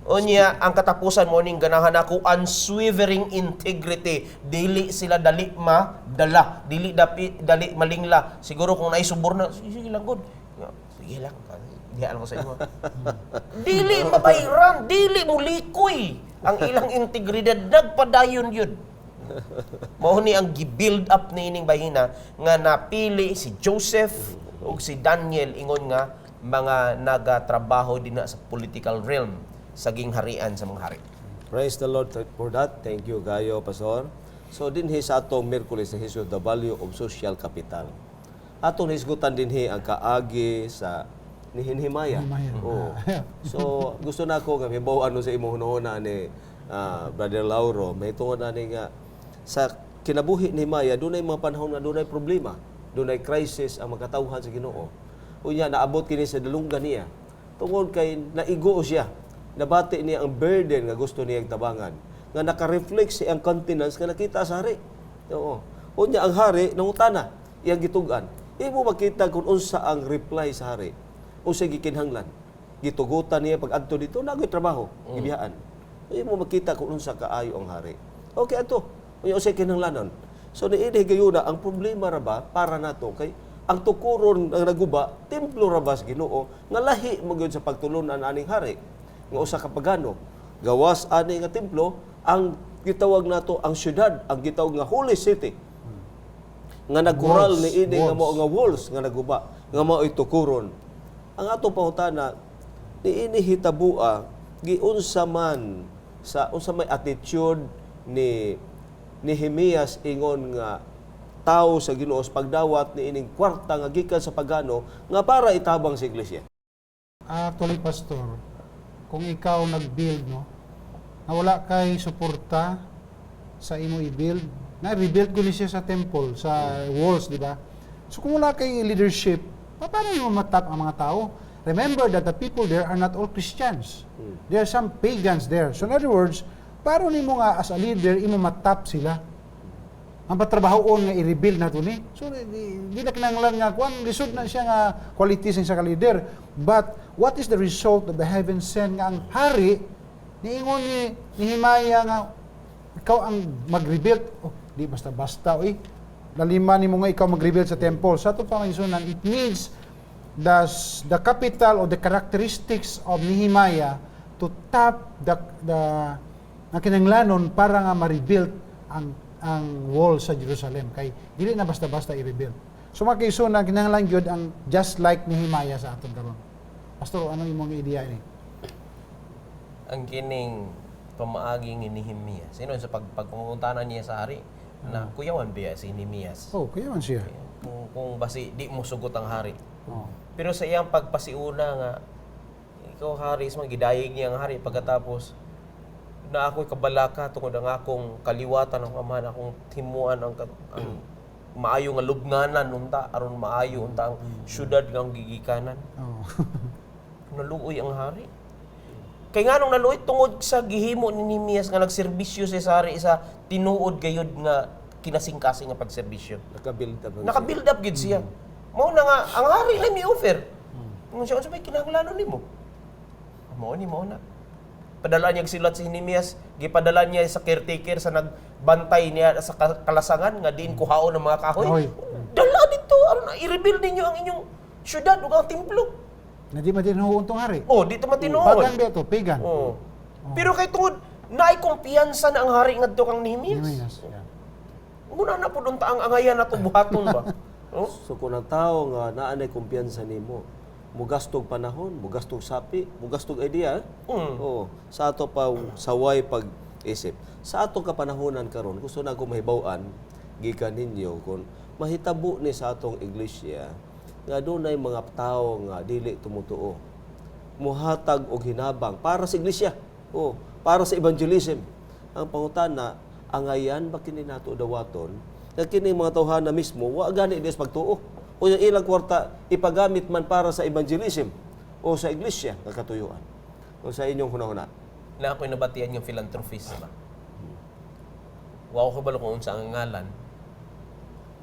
Unya ang katapusan mo ning ganahan ako unswavering integrity. Dili sila dali madala, dili dali malingla. Siguro kung naisubor na, sige lang god. Sige lang. Diyan ko sa inyo. Dili mabayran, dili mo likoy ang ilang integridad nagpadayon yun. Mao ni ang gi-build up ni ining bahina nga napili si Joseph ug si Daniel ingon nga mga nagatrabaho dinha sa political realm sa gingharian sa mga hari. Praise the Lord for that. Thank you, Gayo, Pastor. So, dinhi sa atong Miyerkules na hisgot, the value of social capital. Atong hisgutan dinhi ang kaagi sa ni Nehemiah. Oh. So, gusto na ako nga mibaw ano sa imong hunahuna ni Brother Lauro. May tungod ani nga sa kinabuhi ni Nehemiah, dunay mga panahon nga dunay problema, dunay crisis ang makatawhan sa Ginoo. Unya naabot kini sa dalunggan niya. Tungod kay naigo siya. Nabati niya ang burden nga gusto niyang tabangan. Nga naka-reflect sa iyang countenance nga nakita sa hari. Oo. Unya ang hari nangutana, iyang gitugan. Imo makita kung unsa ang reply sa hari. Unsa gikinhanglan. Gitugutan niya pag adto dito nagoy trabaho, gibiyaan. Imo makita kung unsa kaayo ang hari. Okay ato. Unsa kinahanglanon. So niini gayuna ang problema ra ba para nato kay ang tukuron ang naguba templo ra ba sa Ginoo nga lahi mo gyud sa pagtulunan aning hari nga usa ka pagano. Gawas ani nga templo ang gitawag nato ang syudad, ang gitawag nga Holy City. Nga nagkural ni ini nga mo nga walls nga naguba, nga mao itukuron. Ang ato pangutana ni ini hitabua giunsa man sa unsa may attitude ni Nehemias ingon nga tao sa Ginoo sa pagdawat ni ining kwarta nga gikan sa pagano nga para itabang sa iglesia. Actually, Pastor, kung ikaw nag-build, no, na wala kay suporta sa imo i-build, na-rebuild ko ni siya sa temple, sa walls, di ba? So kung wala kay leadership, paano mo matap ang mga tao? Remember that the people there are not all Christians. There are some pagans there. So in other words, paano nimo nga as a leader, imo matap sila? Ang patrabahoon nga i-rebuild na ito ni. So, di na kinanglan nga, kung lisod na siya nga qualities sa ka-leader. But, what is the result of the heaven sent nga ang hari, niingon ni Nehemiah nga, ikaw ang mag-rebuild. Oh, di basta-basta, laliman ni mo nga ikaw mag-rebuild sa temple. Sa ito pangisunan, it means the capital or the characteristics of Nehemiah to tap ang kinanglanon para nga ma-rebuild ang wall sa Jerusalem kay dili na basta-basta i-rebuild. So makisunan kinahanglan gyud ang just like Nehemiah sa aton karon. Pastor, ano imong ideya ini? Ang kining pamaaging ni Nehemias. Sino sa pagpuntanan niya sa hari na kuyawan biya si Nehemias. Oh, kaya man siya. Kung basi di mo sugot ang hari. Oh. Pero sa iyang pagpasiuna nga ikaw hari sa gidayeg niya ang hari pagkatapos na ako'y kabalaka tungod ang akong kaliwatan ang amahan akong timuan ang maayo nga lubnganan unta aron maayo unta ang syudad nga gigikanan. Oh. Naluoy ang hari. Kay nganong naluoy tungod sa gihimo ni Nehemias nga nagserbisyo sa hari sa tinuod gayud nga kinasingkasing nga pagserbisyo. Naka-build up gid siya. Mao na nga ang hari na mi-offer. Kung siya unsa may kinahanglanon nimo? Mao na. Padala niya silat si Nehemias, gipadala niya sa caretaker sa nagbantay niya sa kalasangan nga diin kuhaon ng mga kahoy. Dala dito aron i-rebuild ninyo ang inyong syudad ug ang templo. Na di matinuon tong hari. Oh, dito matinuon. Pagan ba ito? Pagan. Oh. Pero kay tungod naay kumpiyansa na ang hari ngadto kang Nehemias. Nehemias. Yeah. Muna na pud unta ang angayan nato buhaton ba. Oh? So kung ang tao nga naanay kumpiyansa nimo, mugastog panahon, mugastog sapi, mugastog idea. Oo. Sa ato pa saway pag-isip. Sa ato kapanahonan karon, gusto na ko mahibaw-an gikan ninyo kung mahitabo ni sa atong iglesia nga dunay mga tao nga dili tumutuo. Muhatag og hinabang para sa iglesia. Oo, para sa evangelism. Ang pangutana, angayan ba kini nato dawaton? Nga kini mga tawhana mismo wa gani dis pagtuo. O yung ilang kwarta ipagamit man para sa evangelism o sa iglesia nga katuyuan. O sa inyong hunahuna. Na ako'y nabatian yung philanthropist ba. Wow ko balo kung unsa ang ngalan.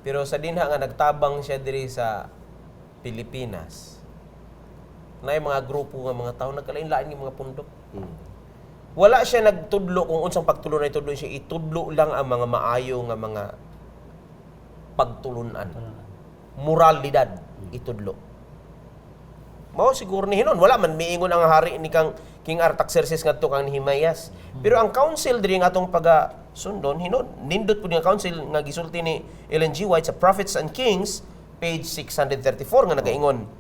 Pero sa dinha nga nagtabang siya diri sa Pilipinas. Na mga grupo nga mga tao nagkalain-lain ng mga pundok. Wala siya nagtudlo kung unsang pagtulon na itudlo siya. Itudlo lang ang mga maayo nga mga pagtulunan. Moralidad itudlo. Mao siguro ni hinon wala man miingon ang hari ni kang King Artaxerxes ngadto kang Nehemias. Pero ang council diri nga atong sundon hinon nindot pud nga council nga gisulti ni Ellen G. White sa Prophets and Kings page 634 nga nagaingon.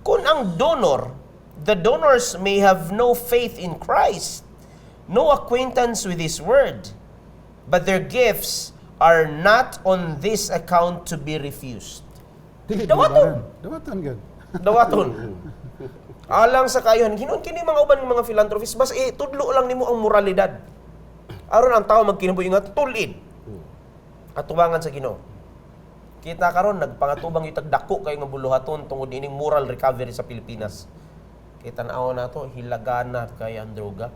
Kung ang the donors may have no faith in Christ, no acquaintance with His word, but their gifts are not on this account to be refused. Dawaton Good. Dawaton. Alang sa kayuhan, hinon kini mga uban ng mga philanthropists, bas tudlo lang nimo ang moralidad. Aron ang tao magkinabuhi nga tulid. Atubangan sa Ginoo. Kita karon nagpangatubang itag dako kay nga buluhaton tungod ining moral recovery sa Pilipinas. Kita naaw nato hilagana kay ang droga.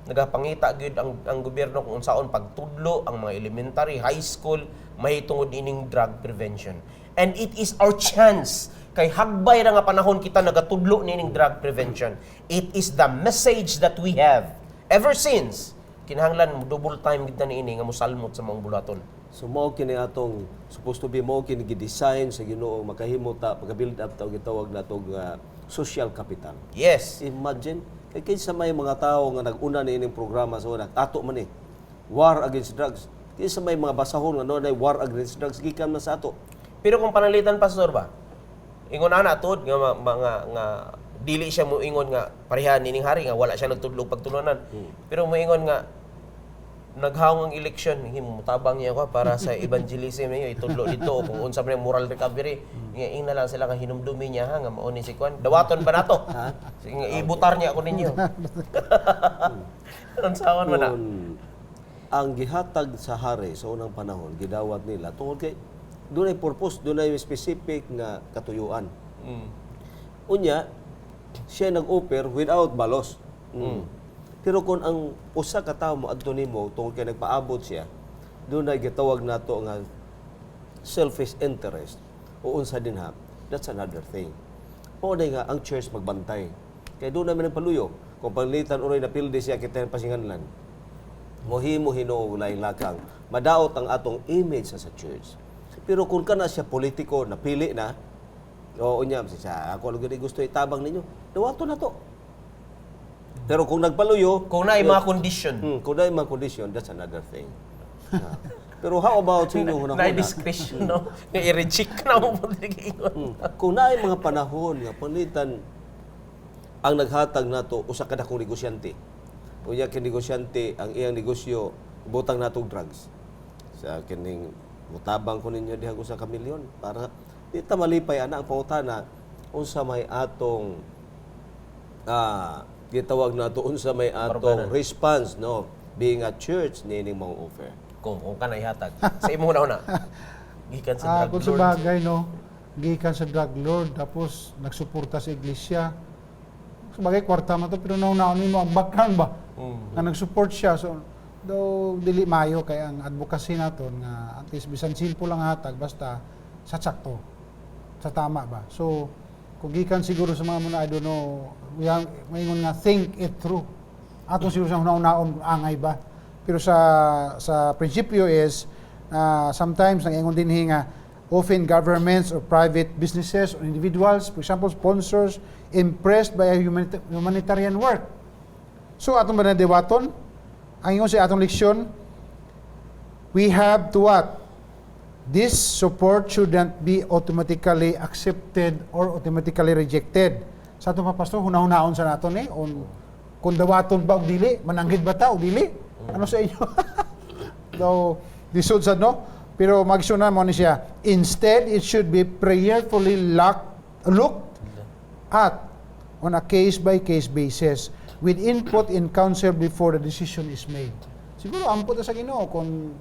nagapangita gyud ang gobyerno kung unsaon pagtudlo ang mga elementary, high school mahitungod ining drug prevention. And it is our chance kay hagbay ra nga panahon kita nagatudlo nining drug prevention. It is the message that we have ever since kinahanglan double time gid na niini nga mosalmot sa mga bulaton. So mao kini atong supposed to be mao kini gi-design sa Ginoo makahimo ta pagka-build up ta og gitawag natong social capital. Yes. Imagine kay kinsa may mga tao nga nag-una niining programa sa una ato man ni war against drugs. Kinsa may mga basahon nga nay war against drugs gikan na sa ato. Pero kung panalitan pastor ba? Ingon ana tod nga mga nga dili siya moingon nga pareha nining hari nga wala siya nagtudlo pagtulunan. Pero moingon nga naghawang ang election, mutabang niya ko para sa evangelism niyo itudlo dito kung unsa man ang moral recovery. Nga na lang sila nga hinumdumi niya ha nga mao ni si Kwan. Dawaton ba nato? Sige ibutar niya ako ninyo. Unsaon man na? Ang gihatag sa hari sa unang panahon gidawat nila tungod kay dunay purpose, dunay specific nga katuyuan. Unya siya nag-offer without balos. Pero kung ang usa ka tawo moadto nimo tungod kay nagpaabot siya, doon ay gitawag nato nga selfish interest o unsa din ha. That's another thing. O nga ang church magbantay. Kay doon namin nagpaluyo. Kung panglitan uroy na pilde siya kita pasinganlan. Mohimo hinuog lain lakang. Madaot ang atong image sa church. Pero kung kana siya politiko napili na, o unya siya ako lugod gusto itabang ninyo. Dawato na to. Pero kung nagpaluyo, Kung naay mga condition, kung na mga condition, that's another thing. Pero how about sa inyo naay hunahuna? discretion no. Nga i-reject na mo pud ingon. Kung naay mga panahon nga panitan ang naghatag nato usa ka dakong negosyante. Unya kay negosyante ang iyang negosyo butang natong drugs. Sa kining mutabang ko ninyo diha usa ka milyon para di ta malipay ana ang pangutana unsa may atong gitawag nato unsa may atong response no being a church nining mga offer. Kung ka na ihatag. Sa imo na gikan sa Kung drug sa lord. bagay, no, gikan sa drug lord, tapos nagsuporta sa iglesia. Sa bagay, kwarta man to, pero nauna mo ang background ba? Na nag-support siya. So, though dili mayo kay ang advocacy naton nga at least bisan simple lang hatag basta sa sakto. Sa tama ba? So, kung gikan siguro sa mga muna, I don't know, mayngon nga think it through. Atong siguro sa hunaon angay ba? Pero sa prinsipyo is sometimes nangingon din nga often governments or private businesses or individuals, for example, sponsors, impressed by a humanitarian work. So atong banadewaton, ang ingon sa atong leksyon, we have to what? This support shouldn't be automatically accepted or automatically rejected. Sa atong pastor, hunahon sa naton kung dawaton ba o dili, mananggid ba ta o dili? Ano sa inyo? So, disod sa no? Pero magsuna mo ni siya. Instead, it should be prayerfully looked at on a case-by-case basis with input and counsel before the decision is made. Siguro, ampot na sa Ginoo kung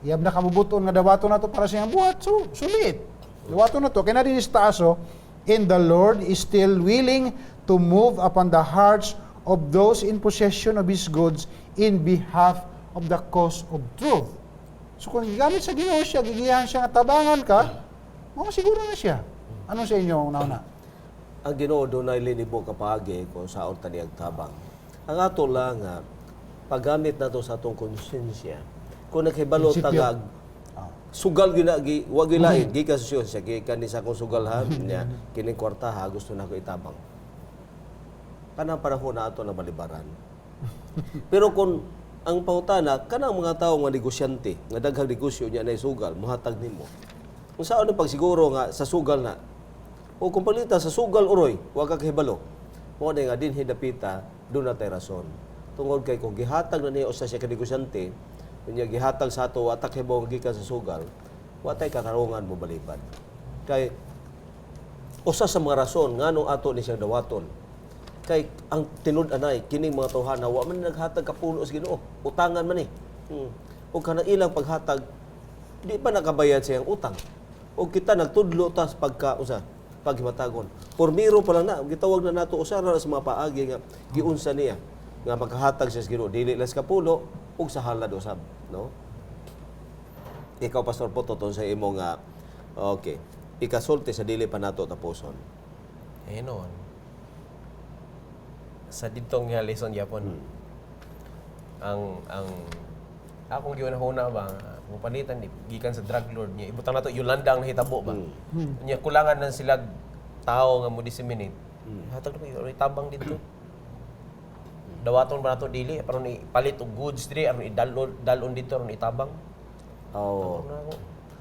iyab na kamubuton nga dawaton na to para siyang buhat. So, sulit. Dawaton na to. Kaya na din istaaso, and the Lord is still willing to move upon the hearts of those in possession of His goods in behalf of the cause of truth. So kung gamit sa Ginoo siya, gigiyahan siya nga tabangan ka, siguro na siya. Ano sa inyo una-una? Ang Ginoo dunay linibo ka paagi kung saon ta niyang tabang. Ang ato lang nga paggamit nato sa atong konsensya. Kung naghibalo ta nga sugal ginagi, wag gilain gikan sa siya gikan ni sa kong sugalhan niya kining kwarta ha gusto na ko itabang. Kanang panahon na ato na balibaran. Pero kung ang pangutana kanang mga tawo nga negosyante nga daghang negosyo niya na sugal mohatag nimo. Kung saan ang pagsiguro nga sa sugal na o kung palita sa sugal uroy wa ka kahibalo. Mo nga din hidapita do na tay rason. Tungod kay kung gihatag na niya usa siya ka negosyante unya gihatag sa ato wa ta kahibaw gikan sa sugal wa tay katarungan mo balibad. Kay usa sa mga rason nganong ato ni siyang dawaton kay ang tinud-anay kining mga tawhana wa man naghatag kapulo sa Ginoo utangan man o kanang ilang paghatag di pa nakabayad siyang utang o kita nagtudlo ta sa paghimatagon pormiro pa lang na gitawag na nato usa ra sa mga paagi nga giunsa niya nga makahatag siya sa Ginoo dili lang sa kapulo ug sa halad usab, no? Ikaw Pastor Poto ton sa imo nga okay, ikasulti sa dili pa nato tapuson. Noon. Sa ditong nga lesson yapon. Ang akong giunahuna ba kung palitan gikan sa drug lord niya ibutang nato Yolanda ang nahitabo ba. Nya kulangan na sila tao nga mo disseminate. Hatag na ko itabang dito. Dawaton ba nato dili aron ipalit og goods diri aron idalon dito aron itabang. Oh. Na ako.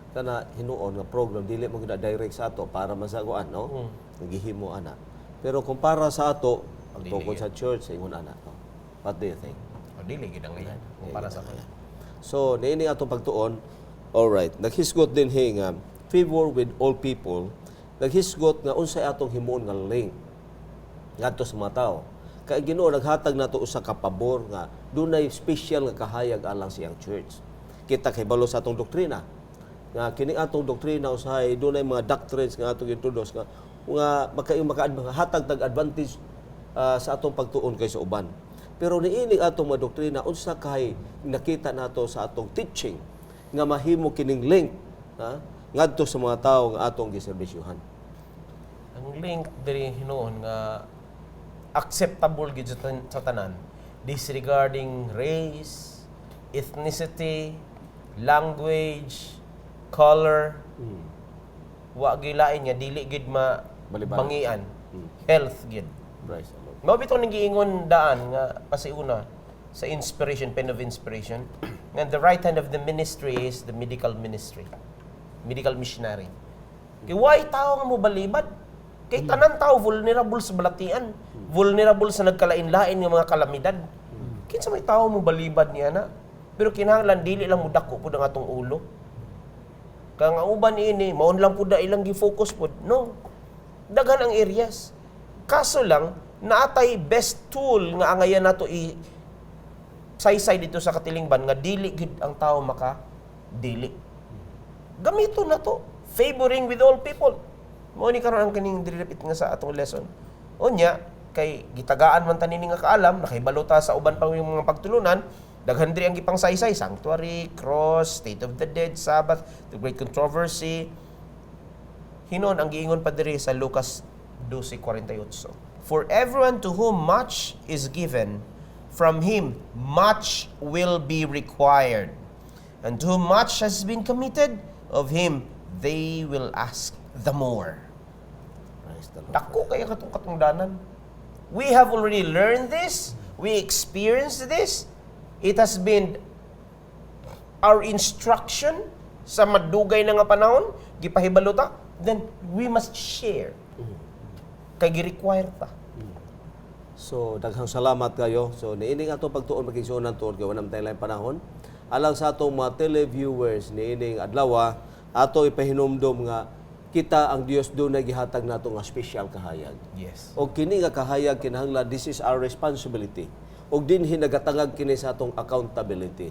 Kana hinuon nga program dili mo gid direct sa ato para masaguan, no? Nagihimo ana. Pero kung para sa ato pagtukod sa church ingon ana, no? What do you think? Dili gid ang iyan para sa kanya. So niini atong pagtuon. All right, naghisgot din nga favor with all people. Naghisgot nga unsay atong himuon nga link ngadto sa mga tao. Kay Ginoo naghatag nato usa ka pabor nga dunay special nga kahayag alang siyang church. Kita kay balo sa atong doktrina. Nga kini atong doktrina usahay dunay mga doctrines nga atong introduce nga makahatag tag advantage sa atong pagtuon kay sa uban. Pero niini atong mga doktrina unsa kay nakita nato sa atong teaching nga mahimo kining link ngadto sa mga tawo nga atong giserbisyuhan. Ang link diri hinuon nga acceptable gid sa tanan disregarding race, ethnicity, language, color. Wa gilain nga dili gid bangian. Health gid. Praise the Lord. Mao bitaw ning giingon daan nga pasiuna sa inspiration, pen of inspiration. And the right hand of the ministry is the medical ministry. Medical missionary. Kay why tao nga mo balibad? Kay tanan tao vulnerable sa balatian, vulnerable sa nagkalain-lain nga mga kalamidad. Kinsa may tao mo balibad niya na? Pero kinahanglan dili lang mo dako pud ang atong ulo. Kaya nga uban ini, maon lang pud ilang gi-focus pud. No. Daghan ang areas. Kaso lang naatay best tool nga angayan nato saysay dito sa katilingban nga dili gid ang tao maka dili. Gamito na to, favoring with all people. Mao ni karon ang kining direpit nga sa atong lesson. Unya kay gitagaan man tanini nga kaalam, nakahibalo ta sa uban pang mga pagtulunan, daghan diri ang gipang saysay, sanctuary, cross, state of the dead, Sabbath, the great controversy. Hinon ang giingon pa diri sa Lucas 12:48. For everyone to whom much is given, from him much will be required. And to whom much has been committed, of him they will ask the more. Praise the Lord. Dako kaya katong katungdanan. We have already learned this. We experienced this. It has been our instruction sa madugay na nga panahon, gipahibalo ta, then we must share. Kay gi-require ta. So daghang salamat kayo. So niini ato pagtuon magigsunan tuod kay wanam tay lain panahon. Alang sa atong mga televiewers niining adlaw ato ipahinumdom nga kita ang Dios dunay gihatag nato nga special kahayag. Yes. O kini nga kahayag kinahanglan this is our responsibility. Og dinhi nagatangag kini sa atong accountability.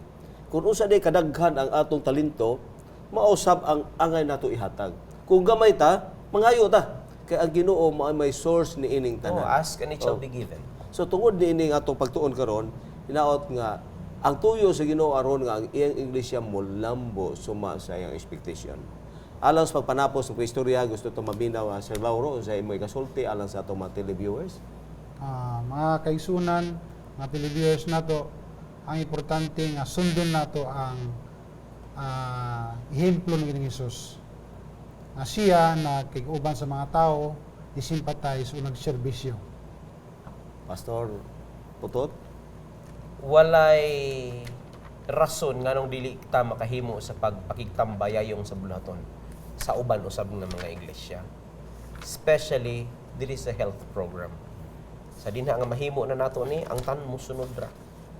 Kung unsa day kadaghan ang atong talento, mausab ang angay nato ihatag. Kung gamay ta, mangayo ta. Kay ang Ginoo may source ni ining tanan. Ask and it shall be given. So tungod ni ining atong pagtuon karon, hinaot nga ang tuyo sa Ginoo aron nga ang iyang Iglesia molambo suma sa iyang expectation. Alang sa pagpanapos ng istorya, gusto to maminaw Sir Lauro sa imoy kasulti alang sa atong mga televiewers. Mga kaigsunan, mga televiewers nato, ang importante nga sundon nato ang ehemplo ng Ginoong Hesus. Nga siya na kiguban sa mga tao, i-sympathize o nagserbisyo. Pastor Putot? Walay rason nganong dili ta makahimo sa pagpakigtambayayong sa bulaton sa uban usab ng mga iglesia. Especially diri sa health program. Sa dinha nga mahimo na nato ni ang tanan mo sunod ra.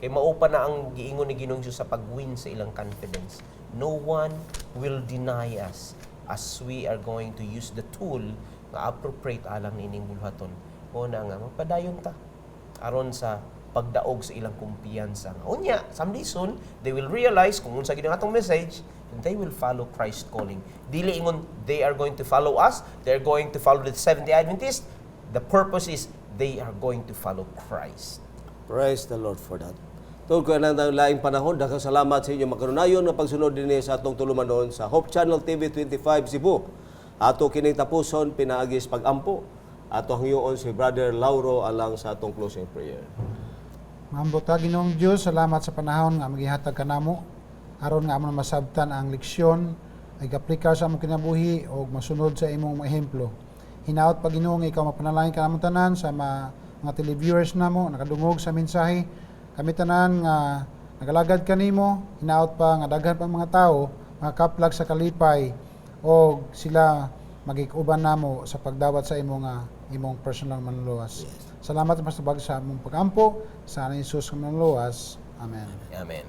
Kay maupa na ang giingon ni Ginoong Hesus sa pag-win sa ilang confidence. No one will deny us as we are going to use the tool nga appropriate alang nining bulhaton. O na nga magpadayon ta aron sa pagdaog sa ilang kumpiyansa. Unya, someday soon, they will realize kung unsa gid ang atong message, and they will follow Christ's calling. Dili ingon they are going to follow us, they are going to follow the Seventh-day Adventist. The purpose is they are going to follow Christ. Praise the Lord for that. Tungkol ko na ng laing panahon, daghang salamat sa inyo makarunayon nga pagsunod din sa atong tulumanon sa Hope Channel TV 25 Cebu. Ato kining tapuson pinaagis pag-ampo. Ato hangyoon si Brother Lauro alang sa atong closing prayer. Maambot ta Ginoong Dios, salamat sa panahon nga magihatag kanamo aron nga amon masabtan ang leksyon ay gaplikar sa among kinabuhi o masunod sa imong mga ehemplo. Hinaot pa Ginoo nga ikaw mapanalangin kanamong tanan sa mga televiewers namo nakadungog sa mensahe. Kami tanan nga nagalagad kanimo, hinaot pa nga daghan pa mga tao makaplag sa kalipay o sila magikuban namo sa pagdawat sa imong personal manluwas. Salamat pa sa bagsa among pag-ampo sa Hesus nga manluwas. Amen. Amen.